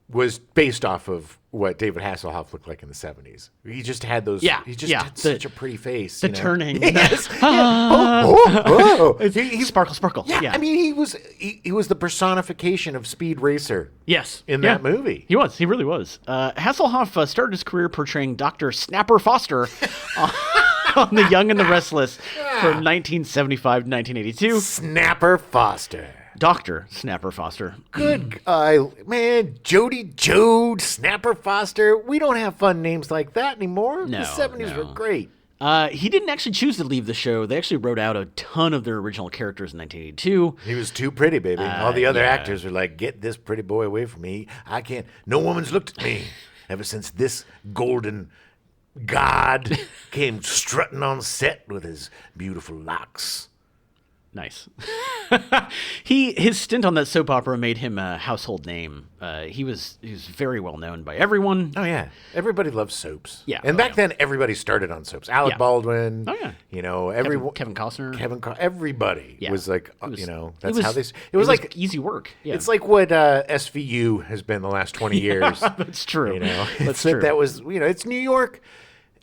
was based off of what David Hasselhoff looked like in the 70s. He just had those. Yeah, He just had such a pretty face. The turning. Yes. Oh. Sparkle. Yeah, I mean, he was the personification of Speed Racer. Yes. In that movie. He was. He really was. Hasselhoff started his career portraying Dr. Snapper Foster on The Young and the Restless from 1975 to 1982. Snapper Foster. Dr. Snapper Foster. Good man. Jody Jode, Snapper Foster. We don't have fun names like that anymore. No, the 70s were great. He didn't actually choose to leave the show. They actually wrote out a ton of their original characters in 1982. He was too pretty, baby. All the other actors were like, get this pretty boy away from me. I can't. No woman's looked at me ever since this golden god came strutting on set with his beautiful locks. Nice. His stint on that soap opera made him a household name. He was very well known by everyone. Oh yeah, everybody loves soaps. Yeah, and back then everybody started on soaps. Alec Baldwin. Oh yeah. You know, everyone. Kevin Costner. Everybody was like, that's how they. It was like easy work. Yeah. It's like what SVU has been the last 20 years. That's true. You know, that's true. That was it's New York.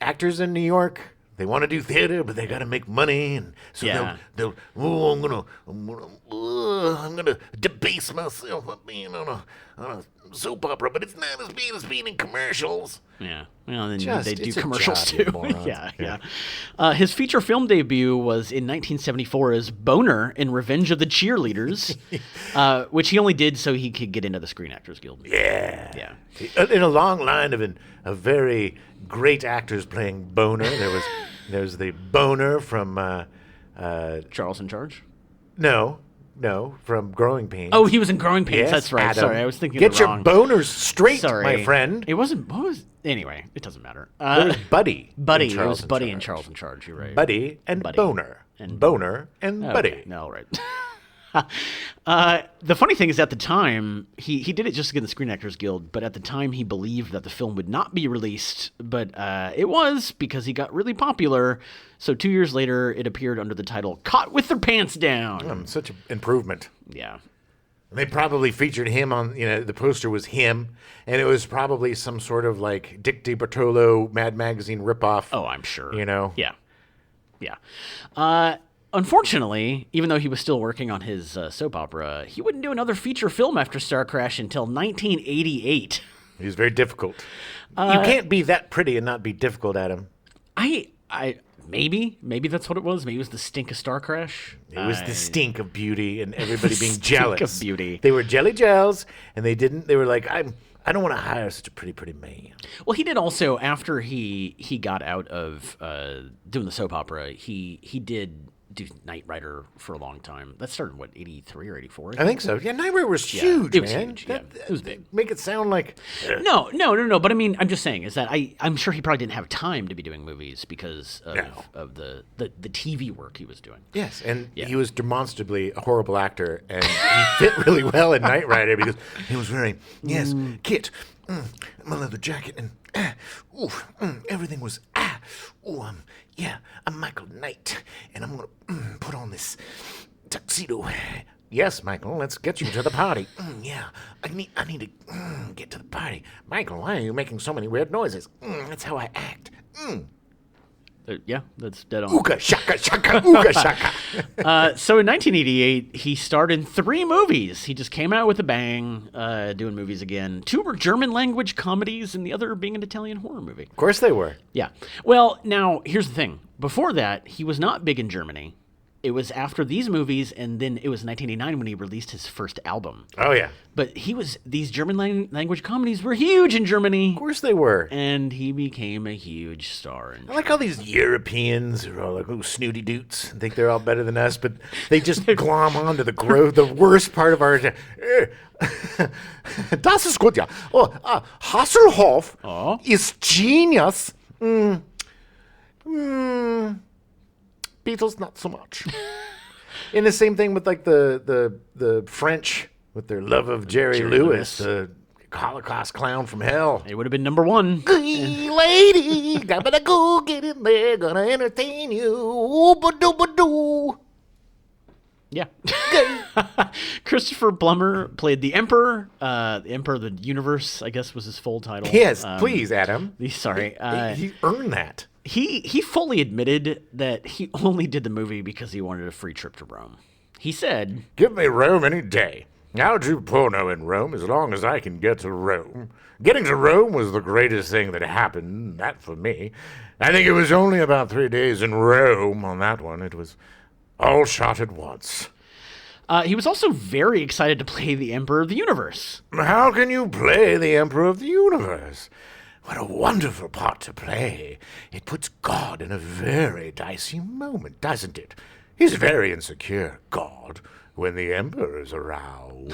Actors in New York. They want to do theater, but they got to make money, and so they'll. Oh, I'm gonna debase myself by being on a soap opera, but it's not as bad as being in commercials. Yeah, well, then they do commercials job, too. yeah. His feature film debut was in 1974 as Boner in Revenge of the Cheerleaders, which he only did so he could get into the Screen Actors Guild. Yeah. In a long line of very great actors playing Boner, there was the Boner from Charles in Charge. No, from Growing Pains. Oh, he was in Growing Pains. Yes, That's right. Adam. Sorry, I was thinking Get the your wrong. boners straight, Sorry, my friend. It wasn't. What was? Anyway, it doesn't matter. There was Buddy. Buddy. It was Buddy and Charles in Charge. You're right. Buddy and Boner. And Boner and Buddy. No, right. The funny thing is, at the time, he did it just to get the Screen Actors Guild, but at the time he believed that the film would not be released, but it was because he got really popular. So 2 years later, it appeared under the title Caught with Their Pants Down. Such an improvement. Yeah. And they probably featured him on, the poster was him, and it was probably some sort of like Dick DiBartolo Mad Magazine ripoff. Oh, I'm sure. Yeah. Unfortunately, even though he was still working on his soap opera, he wouldn't do another feature film after Starcrash until 1988. He was very difficult. You can't be that pretty and not be difficult, Adam. Maybe that's what it was. Maybe it was the stink of Starcrash. It was the stink of beauty and everybody being jealous. Stink of beauty. They were jelly gels, and they were like, I don't want to hire such a pretty man. Well, he did also, after he got out of doing the soap opera, he did do Knight Rider for a long time. That started, 83 or 84? I think so. Yeah, Knight Rider was huge, it was man. Huge. It was big. Make it sound like... No. But I mean, I'm just saying, is that I'm sure he probably didn't have time to be doing movies because of the TV work he was doing. Yes, and he was demonstrably a horrible actor, and he fit really well in Knight Rider because he was wearing, kit, my leather jacket, and everything was, I'm Michael Knight, and I'm going to put on this tuxedo. Yes, Michael, let's get you to the party. I need to get to the party. Michael, why are you making so many weird noises? That's how I act. Yeah, that's dead on. Ooga shaka shaka, ooga shaka. So in 1988, he starred in 3 movies. He just came out with a bang, doing movies again. 2 were German language comedies, and the other being an Italian horror movie. Of course they were. Yeah. Well, now, here's the thing. Before that, he was not big in Germany. It was after these movies, and then it was 1989 when he released his first album. Oh, yeah. But these German language comedies were huge in Germany. Of course they were. And he became a huge star. I like all these Europeans who are all like little snooty doots and think they're all better than us, but they just glom onto the worst part of our... Das ist gut, ja. Oh, Hasselhoff is genius. Beatles, not so much. And the same thing with like the French with their love of Jerry Lewis, the Holocaust clown from hell. It would have been number 1. Hey, lady, gotta go get in there, gonna entertain you. Ooba-dooba-doo. Yeah. Christopher Plummer played the Emperor. The Emperor of the Universe, I guess, was his full title. Yes, please, Adam. Sorry. He earned that. He fully admitted that he only did the movie because he wanted a free trip to Rome. He said, "Give me Rome any day. I'll do porno in Rome as long as I can get to Rome. Getting to Rome was the greatest thing that happened, that for me. I think it was only about 3 days in Rome on that one. It was all shot at once." He was also very excited to play the Emperor of the Universe. How can you play the Emperor of the Universe? What a wonderful part to play. It puts God in a very dicey moment, doesn't it? He's very insecure, God, when the Emperor is around.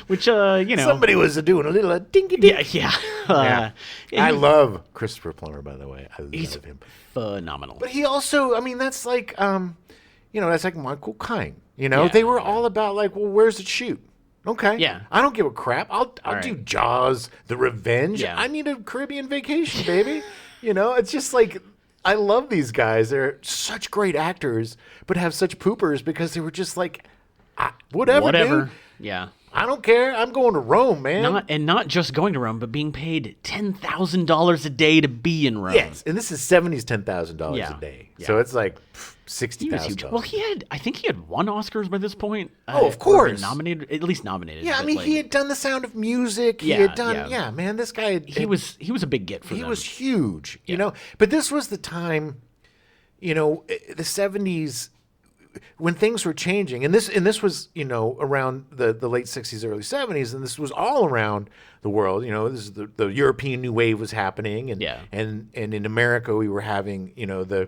Which, you know. Somebody was doing a little dinky-dink. Yeah. I love Christopher Plummer, by the way. I love him. Phenomenal. But he also, I mean, that's like, that's like Michael Caine. Yeah. They were all about like, well, where's it shoot? Okay. Yeah. I don't give a crap. I'll do Jaws, The Revenge. Yeah. I need a Caribbean vacation, baby. It's just like, I love these guys. They're such great actors, but have such poopers because they were just like, whatever. Dude. Yeah. I don't care. I'm going to Rome, man. Not just going to Rome, but being paid $10,000 a day to be in Rome. Yes, and this is $70s, $10,000 a day. Yeah. So it's like $60,000. Well, I think he had won Oscars by this point. Of course. At least nominated. Yeah, I mean, he had done The Sound of Music. He had done, man, this guy. He was a big get for them. He was huge, But this was the time, the 70s, when things were changing, and this was around the late 60s, early 70s, and this was all around the world. This is the European New Wave was happening, and in America we were having the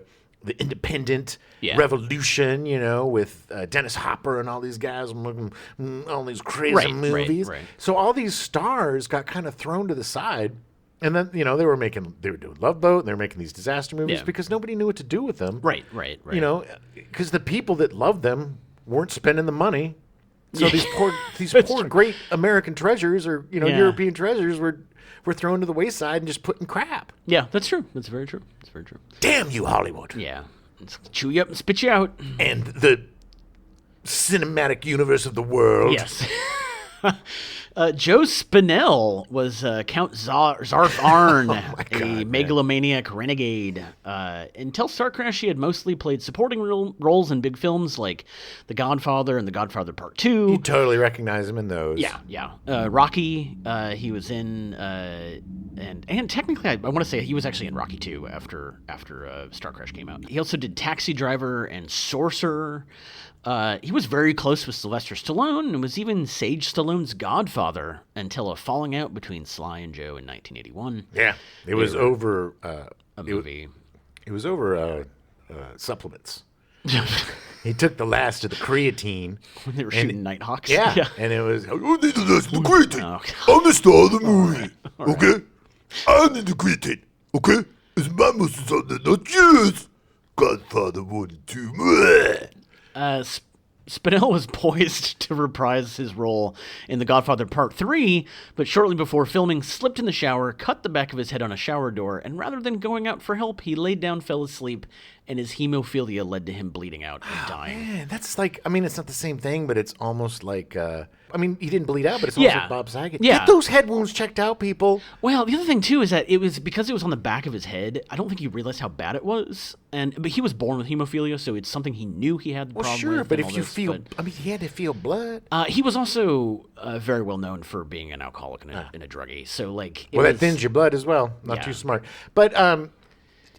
independent revolution, with Dennis Hopper and all these guys making all these crazy movies. Right. So all these stars got kind of thrown to the side. And then, they were doing Love Boat, and they were making these disaster movies because nobody knew what to do with them. Right. Because the people that loved them weren't spending the money. So these poor great American treasures or, European treasures were thrown to the wayside and just put in crap. Yeah, that's true. That's very true. Damn you, Hollywood. Yeah. Let's chew you up and spit you out. And the cinematic universe of the world. Yes. Joe Spinell was Count Zarf Arn, a megalomaniac renegade. Until Starcrash, he had mostly played supporting roles in big films like The Godfather and The Godfather Part 2. You totally recognize him in those. Yeah. Rocky, he was in, and technically, I want to say he was actually in Rocky 2 after Starcrash came out. He also did Taxi Driver and Sorcerer. He was very close with Sylvester Stallone and was even Sage Stallone's godfather until a falling out between Sly and Joe in 1981. Yeah, it was over a movie. It was over supplements. He took the last of the creatine when they were shooting Nighthawks. Yeah, and it was, oh, this is the last of the creatine. I'm the star of the movie. All right. Okay, I need the creatine. Okay, it's my muscles something, not yours. Godfather 1 and 2. Spinell was poised to reprise his role in The Godfather Part 3, but shortly before filming, slipped in the shower, cut the back of his head on a shower door, and rather than going out for help, he laid down, fell asleep, and his hemophilia led to him bleeding out and dying. Man, that's like, I mean, it's not the same thing, but it's almost like, I mean, he didn't bleed out, but it's almost like Bob Saget. Yeah. Get those head wounds checked out, people. Well, the other thing too is that it was because it was on the back of his head. I don't think he realized how bad it was, but he was born with hemophilia, so it's something he knew he had the problem Sure, with. but if you feel, I mean, he had to feel blood. He was also very well known for being an alcoholic and a druggie. So like, That thins your blood as well. Not too smart, but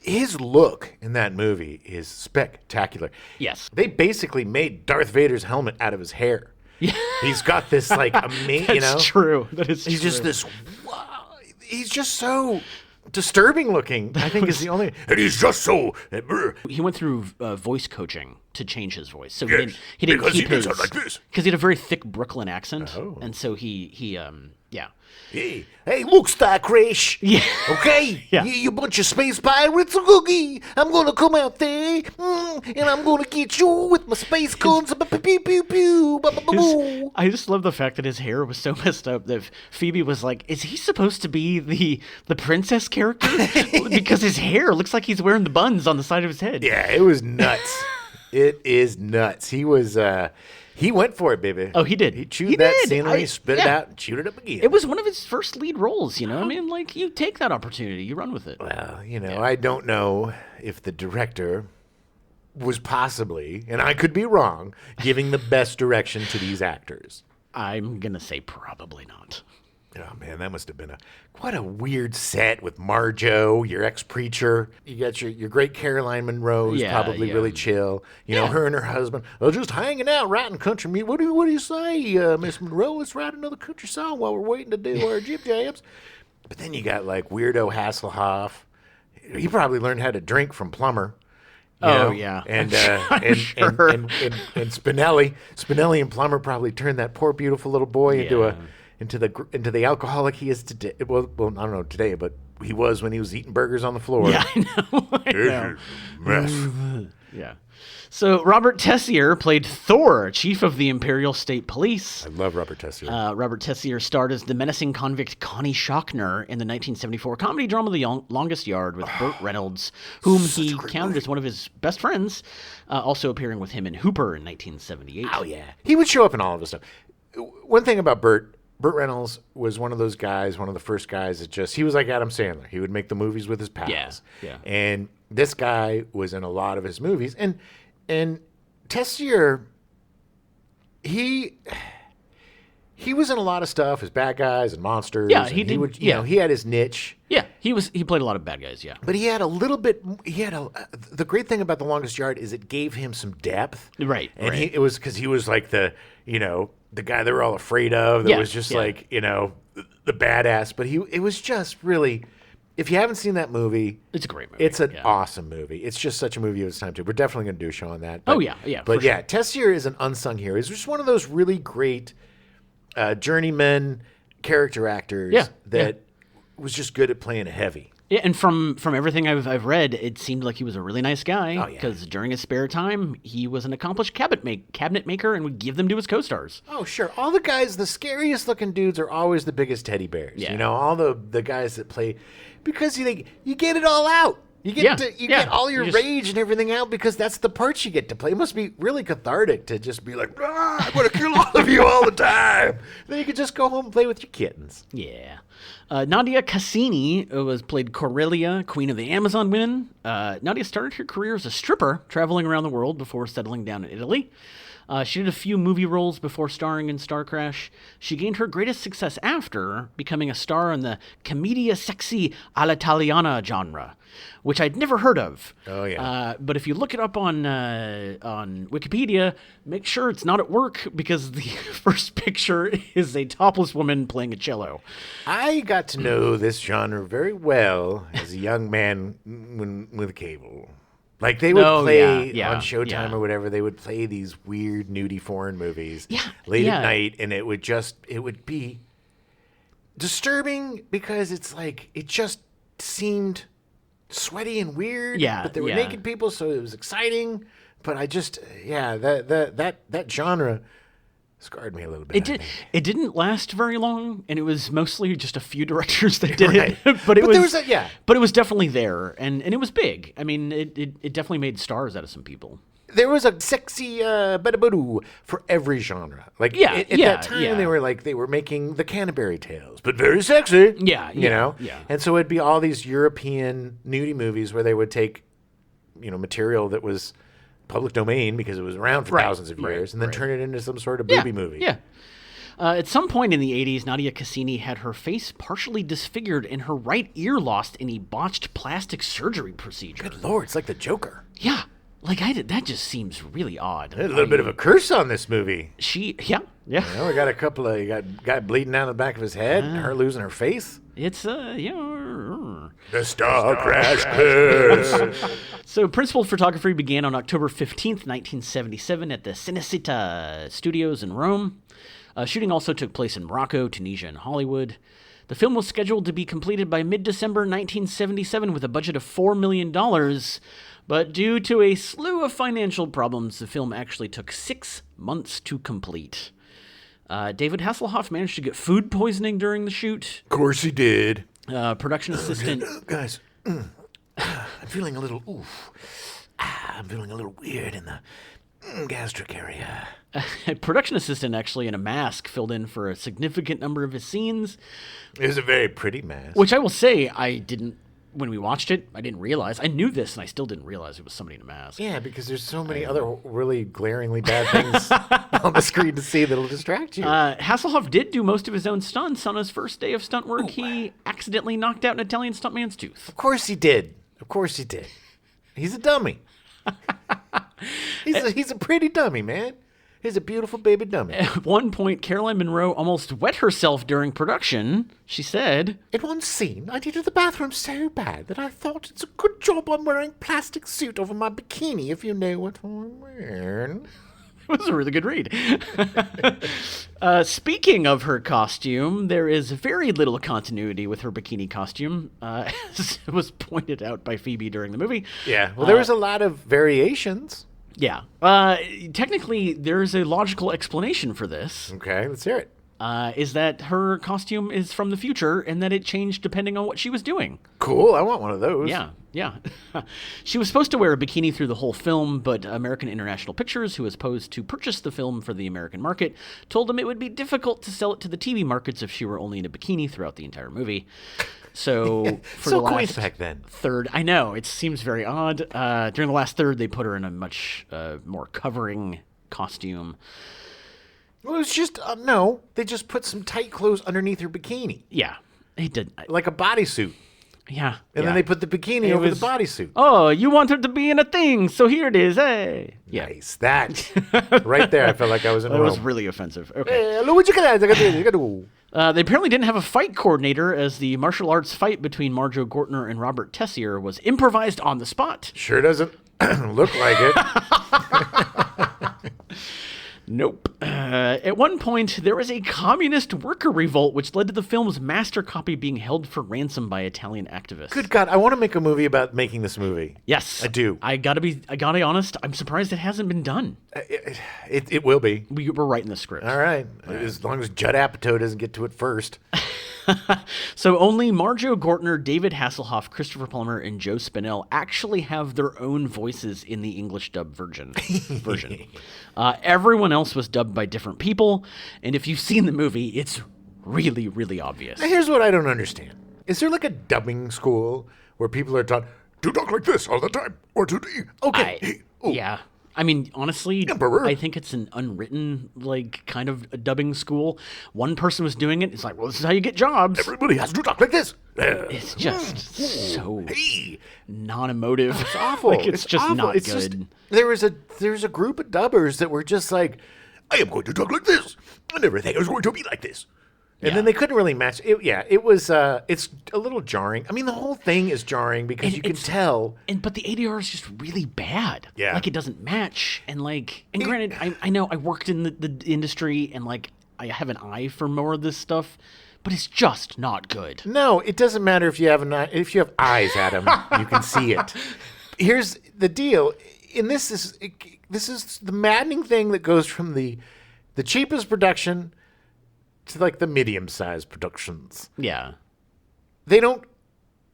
his look in that movie is spectacular. Yes, they basically made Darth Vader's helmet out of his hair. Yeah. He's got this like amazing, That's true. That is he's true. just this, he's just so disturbing looking, I think is the only, and he's just so. He went through voice coaching to change his voice, so Yes, he didn't because keep he his, sound like this. because he had a very thick Brooklyn accent, Oh. and so he Hey, look, Starcrash. Yeah. Okay? Yeah. You bunch of space pirates, a cookie. I'm going to come out there, and I'm going to get you with my space guns. Pew, pew, pew, I just love the fact that his hair was so messed up that Phoebe was like, "Is he supposed to be the princess character? Because his hair looks like he's wearing the buns on the side of his head." Yeah, it was nuts. It is nuts. He was, he went for it, baby. Oh, he did. He chewed that did. scenery, spit it out, and chewed it up again. It was one of his first lead roles, you know? I mean, like, you take that opportunity, you run with it. Well, I don't know if the director was possibly, and I could be wrong, giving the best direction to these actors. I'm going to say probably not. Oh, man, that must have been quite a weird set with Marjo, your ex-preacher. You got your great Caroline Monroe, who's probably really chill. You know, her and her husband are just hanging out, writing country music. What do you say, Miss Monroe? Let's write another country song while we're waiting to do our jib jabs. But then you got, like, weirdo Hasselhoff. He probably learned how to drink from Plummer. You know? Yeah. And sure. and Spinelli and Plummer probably turned that poor beautiful little boy into the alcoholic he is today. Well, I don't know today, but he was when he was eating burgers on the floor. Yeah, I know. I know. Mess. Yeah. So Robert Tessier played Thor, chief of the Imperial State Police. I love Robert Tessier. Robert Tessier starred as the menacing convict Connie Schockner in the 1974 comedy drama The Longest Yard with Burt Reynolds, whom he counted as one of his best friends, also appearing with him in Hooper in 1978. Oh, yeah. He would show up in all of this stuff. One thing about Burt Reynolds was one of those guys, one of the first guys that he was like Adam Sandler. He would make the movies with his pals. Yeah. And this guy was in a lot of his movies. And Tessier, he was in a lot of stuff as bad guys and monsters. Yeah, and he did. He would, you know, he had his niche. Yeah, he played a lot of bad guys, yeah. But he had a little bit. The great thing about The Longest Yard is it gave him some depth. Right. And it was because he was like the guy they were all afraid of. That was just like, the badass. But it was just really. If you haven't seen that movie, it's a great movie. It's an awesome movie. It's just such a movie of its time too. We're definitely going to do a show on that. But, But yeah, Tessier is an unsung hero. He's just one of those really great journeyman character actors that was just good at playing a heavy. Yeah, and from everything I've read, it seemed like he was a really nice guy. Because during his spare time, he was an accomplished cabinet maker and would give them to his co-stars. Oh, sure. All the guys, the scariest looking dudes, are always the biggest teddy bears. Yeah. You know, all the guys that play, because you get it all out. You get all your rage and everything out because that's the parts you get to play. It must be really cathartic to just be like, I'm going to kill all of you all the time. Then you can just go home and play with your kittens. Yeah. Nadia Cassini played Corellia, Queen of the Amazon women. Nadia started her career as a stripper, traveling around the world before settling down in Italy. She did a few movie roles before starring in Starcrash. She gained her greatest success after becoming a star in the commedia sexy all'italiana genre, which I'd never heard of. Oh, yeah. But if you look it up on Wikipedia, make sure it's not at work because the first picture is a topless woman playing a cello. I got to know this genre very well as a young man with cable. Like they would play on Showtime or whatever, they would play these weird nudie foreign movies late at night, and it would be disturbing because it's like it just seemed sweaty and weird. Yeah, but they were naked people, so it was exciting. But I just that genre Scarred me a little bit. It did. It didn't last very long, and it was mostly just a few directors that did it. but But there was a, But it was definitely there, and it was big. I mean, it definitely made stars out of some people. There was a sexy badaboo for every genre. Like at that time, they were making the Canterbury Tales, but very sexy. You know. Yeah. And so it'd be all these European nudie movies where they would take, material that was public domain because it was around for thousands of years, and then turn it into some sort of booby movie. Yeah. At some point in the 80s, Nadia Cassini had her face partially disfigured and her right ear lost in a botched plastic surgery procedure. Good Lord, it's like the Joker. Yeah. That just seems really odd. There's a little bit of a curse on this movie. We got a couple of, you got guy bleeding down the back of his head, and her losing her face. It's, The Starcrash curse. So principal photography began on October 15th, 1977 at the Cinecittà Studios in Rome. Shooting also took place in Morocco, Tunisia, and Hollywood. The film was scheduled to be completed by mid-December 1977 with a budget of $4 million, but due to a slew of financial problems, the film actually took 6 months to complete. David Hasselhoff managed to get food poisoning during the shoot. Of course he did. Production assistant... Guys, I'm feeling a little, I'm feeling a little weird in the gastric area. A production assistant, actually, in a mask, filled in for a significant number of his scenes. It was a very pretty mask. Which I will say, when we watched it, I didn't realize. I knew this, and I still didn't realize it was somebody in a mask. Yeah, because there's so many other really glaringly bad things on the screen to see that'll distract you. Hasselhoff did do most of his own stunts. On his first day of stunt work, he accidentally knocked out an Italian stuntman's tooth. Of course he did. He's a dummy. He's a pretty dummy, man. He's a beautiful baby dummy. At one point, Caroline Munro almost wet herself during production. She said, "In one scene, I needed the bathroom so bad that I thought it's a good job I'm wearing plastic suit over my bikini, if you know what I mean." It was a really good read. Speaking of her costume, there is very little continuity with her bikini costume, as was pointed out by Phoebe during the movie. Yeah, well, there was a lot of variations. Yeah. Technically, there's a logical explanation for this. Okay, let's hear it. Is that her costume is from the future and that it changed depending on what she was doing. Cool, I want one of those. Yeah. She was supposed to wear a bikini through the whole film, but American International Pictures, who was supposed to purchase the film for the American market, told them it would be difficult to sell it to the TV markets if she were only in a bikini throughout the entire movie. So for so the last back then. third, I know, it seems very odd. During the last third, they put her in a much more covering costume. Well, it was just, no, they just put some tight clothes underneath her bikini. Yeah, they did. Like a bodysuit. Yeah. And then they put the bikini over the bodysuit. Oh, you want her to be in a thing, so here it is, hey. Yeah. Nice. That. Right there, I felt like I was in Rome. It was really offensive. Okay. They apparently didn't have a fight coordinator, as the martial arts fight between Marjo Gortner and Robert Tessier was improvised on the spot. Sure doesn't look like it. Nope. At one point, there was a communist worker revolt, which led to the film's master copy being held for ransom by Italian activists. Good God, I want to make a movie about making this movie. Yes, I do. I gotta be honest. I'm surprised it hasn't been done. It will be. We're writing the script. All right, as long as Judd Apatow doesn't get to it first. So only Marjo Gortner, David Hasselhoff, Christopher Plummer, and Joe Spinell actually have their own voices in the English dub version. Everyone else was dubbed by different people, and if you've seen the movie, it's really, really obvious. Now, here's what I don't understand. Is there like a dubbing school where people are taught to talk like this all the time, or to Yeah. I mean, honestly, Emperor. I think it's an unwritten, kind of a dubbing school. One person was doing it. It's like, well, this is how you get jobs. Everybody has to talk like this. It's just so non-emotive. It's awful. It's just awful. not it's good. Just, there's a group of dubbers that were just like, I am going to talk like this, and everything is going to be like this. And then they couldn't really match it. It was. It's a little jarring. I mean, the whole thing is jarring because you can tell. But the ADR is just really bad. Yeah, it doesn't match. And granted, I know I worked in the industry and I have an eye for more of this stuff, but it's just not good. No, it doesn't matter if you have if you have eyes, Adam, you can see it. Here's the deal. This is the maddening thing that goes from the the cheapest production to like the medium-sized productions. Yeah. They don't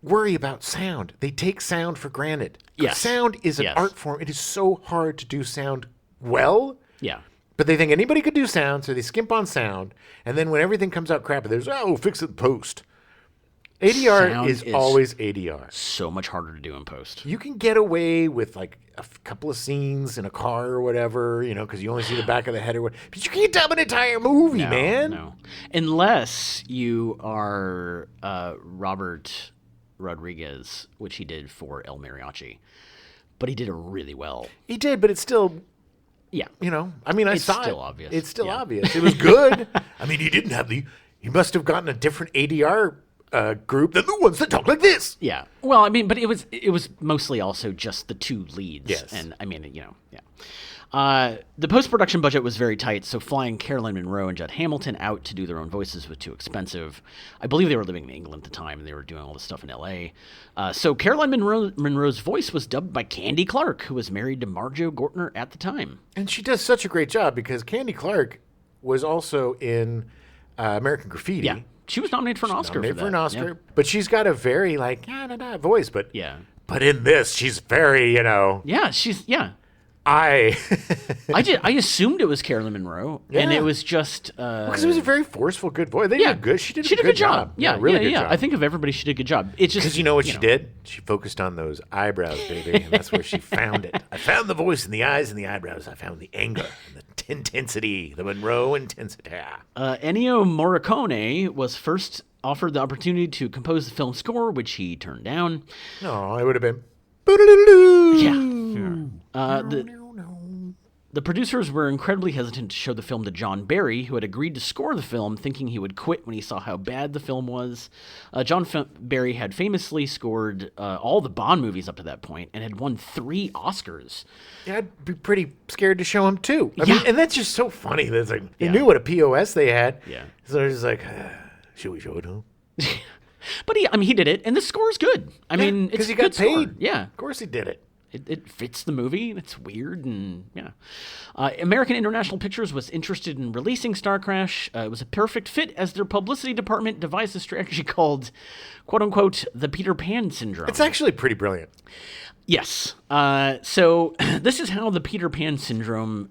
worry about sound. They take sound for granted. Yes. Sound is an art form. It is so hard to do sound well. Yeah. But they think anybody could do sound, so they skimp on sound. And then when everything comes out crappy, there's, we'll fix it in post. ADR Sound is always ADR. So much harder to do in post. You can get away with like a couple of scenes in a car or whatever, because you only see the back of the head or what. But you can't dub an entire movie, man. No. Unless you are Robert Rodriguez, which he did for El Mariachi. But he did it really well. He did, but it's still... Yeah. I mean, it's saw still it. Obvious. It's still obvious. It was good. I mean, he didn't have he must have gotten a different ADR group than the ones that talk like this. Yeah. Well, I mean, but it was mostly also just the two leads. Yes. And I mean, yeah. The post-production budget was very tight, so flying Caroline Munro and Judd Hamilton out to do their own voices was too expensive. I believe they were living in England at the time, and they were doing all this stuff in L.A. So Caroline Munro's voice was dubbed by Candy Clark, who was married to Marjo Gortner at the time. And she does such a great job because Candy Clark was also in American Graffiti. Yeah, she was nominated for an Oscar nominated for for that. an Oscar, Yeah. but she's got a very voice. But Yeah. But in this, she's very Yeah, I assumed it was Caroline Munro, and it was just because it was a very forceful, good voice. She did a good job. Really good job. job. I think of everybody, she did a good job. It's just because you know what she did? She focused on those eyebrows, baby, and that's where she found it. I found the voice in the eyes and the eyebrows. I found the anger and the intensity, the Munro intensity. Ennio Morricone was first offered the opportunity to compose the film score, which he turned down. No, it would have been. Yeah. The producers were incredibly hesitant to show the film to John Barry, who had agreed to score the film, thinking he would quit when he saw how bad the film was. John Barry had famously scored all the Bond movies up to that point and had won 3 Oscars. Yeah, I'd be pretty scared to show him too. I mean, and that's just so funny. That's like they knew what a POS they had. Yeah. So they're just like, should we show it to him? But he did it, and the score is good. I mean, it's he a got good score. paid. Yeah, of course he did it. It fits the movie. It's weird, and yeah. American International Pictures was interested in releasing Starcrash. It was a perfect fit as their publicity department devised a strategy called, quote unquote, the Peter Pan syndrome. It's actually pretty brilliant. Yes. So this is how the Peter Pan syndrome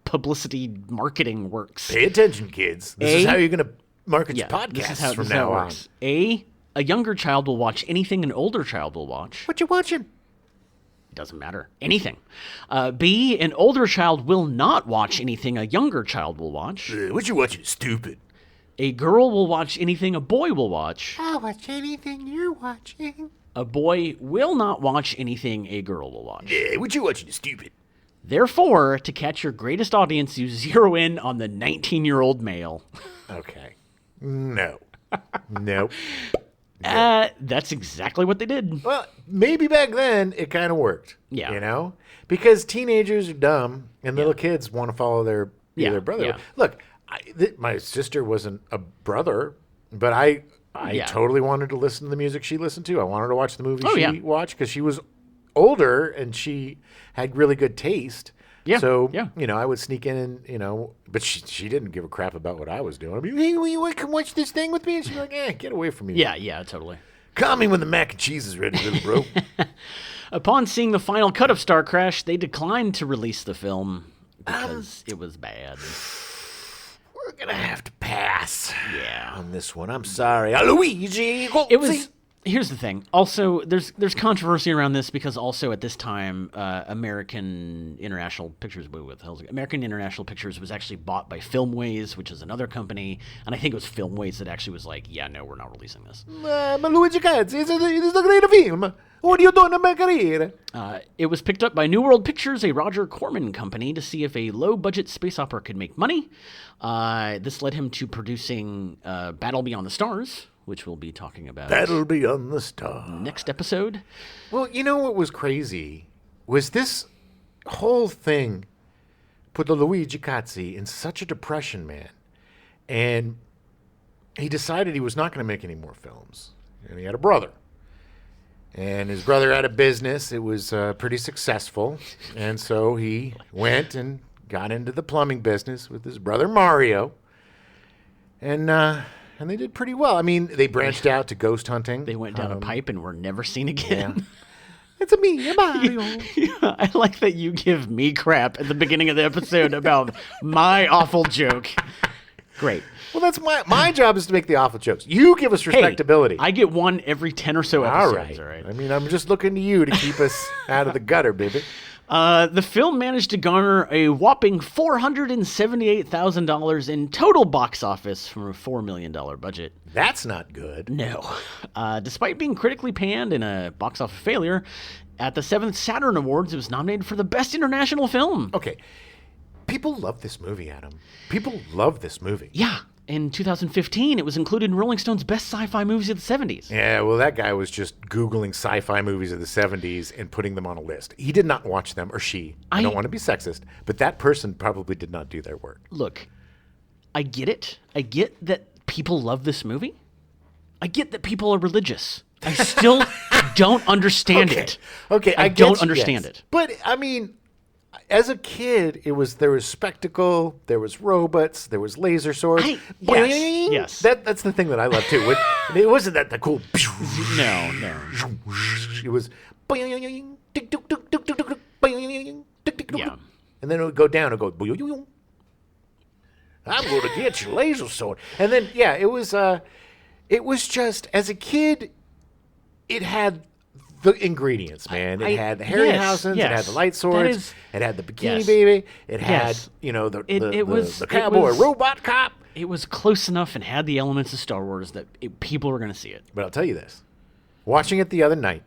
publicity marketing works. Pay attention, kids. This is how you're going to market your podcasts from now on. A younger child will watch anything an older child will watch. What you watching? It doesn't matter. Anything. B, an older child will not watch anything a younger child will watch. What you watching, stupid? A girl will watch anything a boy will watch. I'll watch anything you're watching. A boy will not watch anything a girl will watch. Yeah, what you watching, stupid? Therefore, to catch your greatest audience, you zero in on the 19-year-old male. Okay. No. Nope. That's exactly what they did. Well, maybe back then it kind of worked. Yeah. Because teenagers are dumb and little kids want to follow their brother. Yeah. Look, my sister wasn't a brother, but I totally wanted to listen to the music she listened to. I wanted to watch the movie she watched because she was older and she had really good taste. Yeah. So, I would sneak in and, but she didn't give a crap about what I was doing. I mean, hey, will you come watch this thing with me? And she's like, get away from me. Yeah, totally. Call me when the mac and cheese is ready, little bro. Upon seeing the final cut of Starcrash, they declined to release the film because it was bad. We're going to have to pass Yeah. on this one. I'm sorry. Luigi. It was... Here's the thing. Also, there's controversy around this because also at this time, American International Pictures was actually bought by Filmways, which is another company, and I think it was Filmways that actually was like, yeah, no, we're not releasing this. Luigi Cazzi, it's a great film. What are you doing in my career? It was picked up by New World Pictures, a Roger Corman company, to see if a low-budget space opera could make money. This led him to producing Battle Beyond the Stars, which we'll be talking about. Battle Beyond the Stars. Next episode. Well, you know what was crazy? Was this whole thing put the Luigi Cazzi in such a depression, man. And he decided he was not going to make any more films. And he had a brother. And his brother had a business. It was pretty successful. And so he went and got into the plumbing business with his brother Mario, and they did pretty well. I mean, they branched out to ghost hunting. They went down a pipe and were never seen again. Yeah. It's me, Mario. Yeah, I like that you give me crap at the beginning of the episode about my awful joke. Great. Well, that's my job is to make the awful jokes. You give us respectability. Hey, I get one every 10 or so episodes. All right. I mean, I'm just looking to you to keep us out of the gutter, baby. The film managed to garner a whopping $478,000 in total box office from a $4 million budget. That's not good. No. Despite being critically panned and a box office failure, at the 7th Saturn Awards, it was nominated for the Best International Film. Okay. People love this movie, Adam. People love this movie. Yeah. In 2015, it was included in Rolling Stone's Best Sci-Fi Movies of the 70s. Yeah, well, that guy was just Googling sci-fi movies of the 70s and putting them on a list. He did not watch them, or she. I don't want to be sexist, but that person probably did not do their work. Look, I get it. I get that people love this movie. I get that people are religious. I still don't understand it. Okay, I don't understand it. But, I mean, as a kid, there was spectacle, there was robots, there was laser swords. Yes. That's the thing that I love too. It wasn't that the cool. No. It was. Yeah. And then it would go down and go. I'm going to get your laser sword. And then it was just as a kid, it had the ingredients, man. It had the Harryhausen's, it had the light swords, it had the bikini baby, it had the cowboy robot cop. It was close enough and had the elements of Star Wars that people were going to see it. But I'll tell you this: watching it the other night,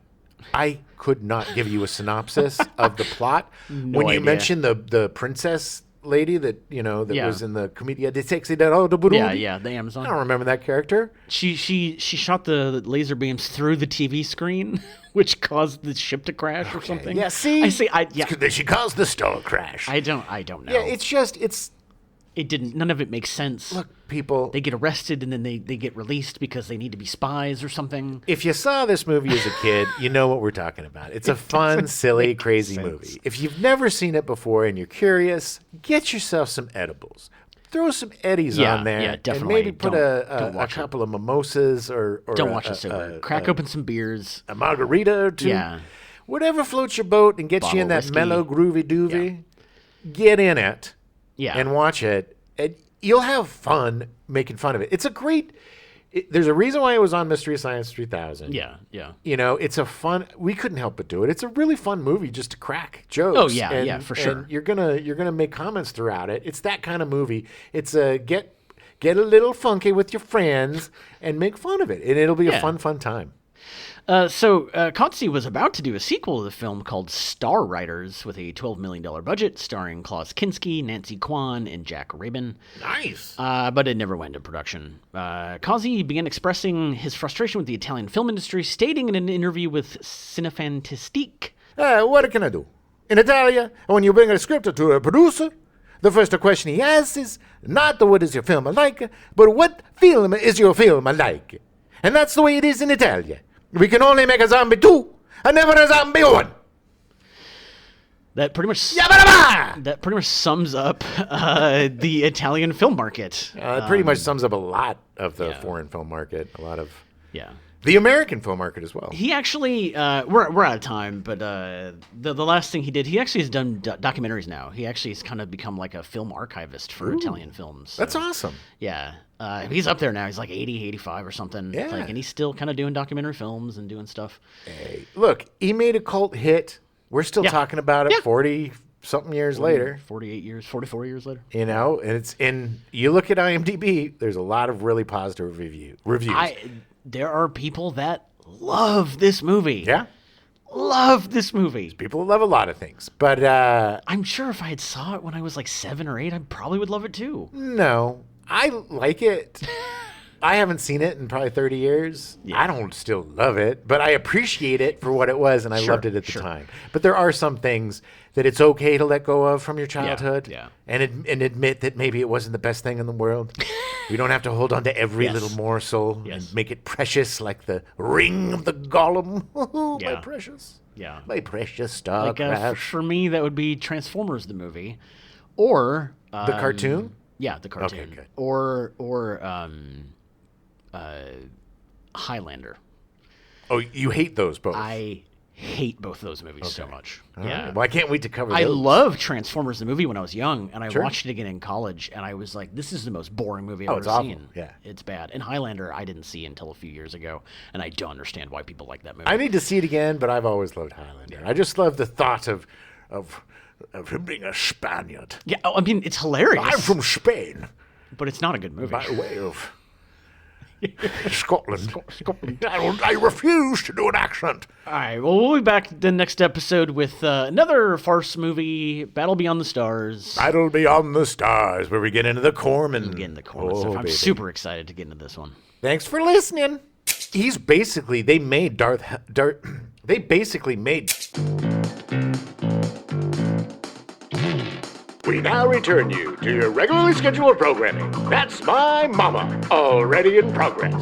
I could not give you a synopsis of the plot. When you mentioned the princess lady that was in the Comedia de Sexy de the Amazon. I don't remember that character. She shot the laser beams through the TV screen, which caused the ship to crash or something. Yeah, see, she caused the star crash. I don't know. Yeah, it didn't. None of it makes sense. Look, people, they get arrested and then they get released because they need to be spies or something. If you saw this movie as a kid, you know what we're talking about. It's a fun, silly, crazy movie. If you've never seen it before and you're curious, get yourself some edibles. Throw some Eddies on there. Yeah, definitely. And maybe put a couple of mimosas or don't watch it sober. Crack open some beers. A margarita or two. Yeah. Whatever floats your boat and gets you in that whiskey. mellow, groovy doovy. Yeah. Get in it. Yeah. And watch it. And you'll have fun making fun of it. It's a great... there's a reason why it was on Mystery Science 3000. Yeah. It's a fun... We couldn't help but do it. It's a really fun movie just to crack jokes. Oh, yeah, for sure. And you're gonna make comments throughout it. It's that kind of movie. It's a get a little funky with your friends and make fun of it. And it'll be a fun time. So Kotze was about to do a sequel to the film called Star Riders with a $12 million budget starring Klaus Kinski, Nancy Kwan, and Jack Rabin. Nice. But it never went into production. Kotze began expressing his frustration with the Italian film industry, stating in an interview with Cinefantastique. What can I do? In Italia, when you bring a script to a producer, the first question he asks is not what is your film like, but what film is your film like? And that's the way it is in Italia. We can only make a zombie 2 and never a zombie 1. That pretty much sums up the Italian film market. It pretty much sums up a lot of the foreign film market, a lot of Yeah. The American film market as well. He actually, we're out of time, but the last thing he did, he actually has done documentaries now. He actually has kind of become like a film archivist for Italian films. So, that's awesome. Yeah. He's up there now. He's like 80, 85 or something. Yeah. And he's still kind of doing documentary films and doing stuff. Hey, look, he made a cult hit. We're still talking about it 40-something years later. 48 years, 44 years later. You know, and it's in, you look at IMDb, there's a lot of really positive reviews. There are people that love this movie. Yeah. Love this movie. People love a lot of things, but I'm sure if I had saw it when I was like 7 or 8, I probably would love it too. No, I like it. I haven't seen it in probably 30 years. Yeah. I don't still love it, but I appreciate it for what it was, and I loved it at the time. But there are some things that it's okay to let go of from your childhood, and admit that maybe it wasn't the best thing in the world. We don't have to hold on to every little morsel and make it precious, like the ring of the golem. My precious, my precious Starcrash. For me, that would be Transformers the movie. Or The cartoon? Yeah, the cartoon. Okay, good. Or Highlander. Oh, you hate those both. I hate both those movies so much. All yeah. right. Well, I can't wait to cover I those. loved Transformers the movie when I was young, and I Sure. watched it again in college, and I was like, "This is the most boring movie I've it's ever awful. seen." Yeah. It's bad. And Highlander, I didn't see until a few years ago, and I don't understand why people like that movie. I need to see it again, but I've always loved Highlander. I just love the thought of him being a Spaniard. Yeah, I mean, it's hilarious. I'm from Spain, but it's not a good movie. by way of Scotland. I refuse to do an accent. All right, well, we'll be back the next episode with another farce movie, Battle Beyond the Stars. Battle Beyond the Stars, where we get into the Corman. Get into the corner stuff. I'm baby. super excited to get into this one. Thanks for listening. He's basically, they made they basically made. We now return you to your regularly scheduled programming. That's My Mama, already in progress.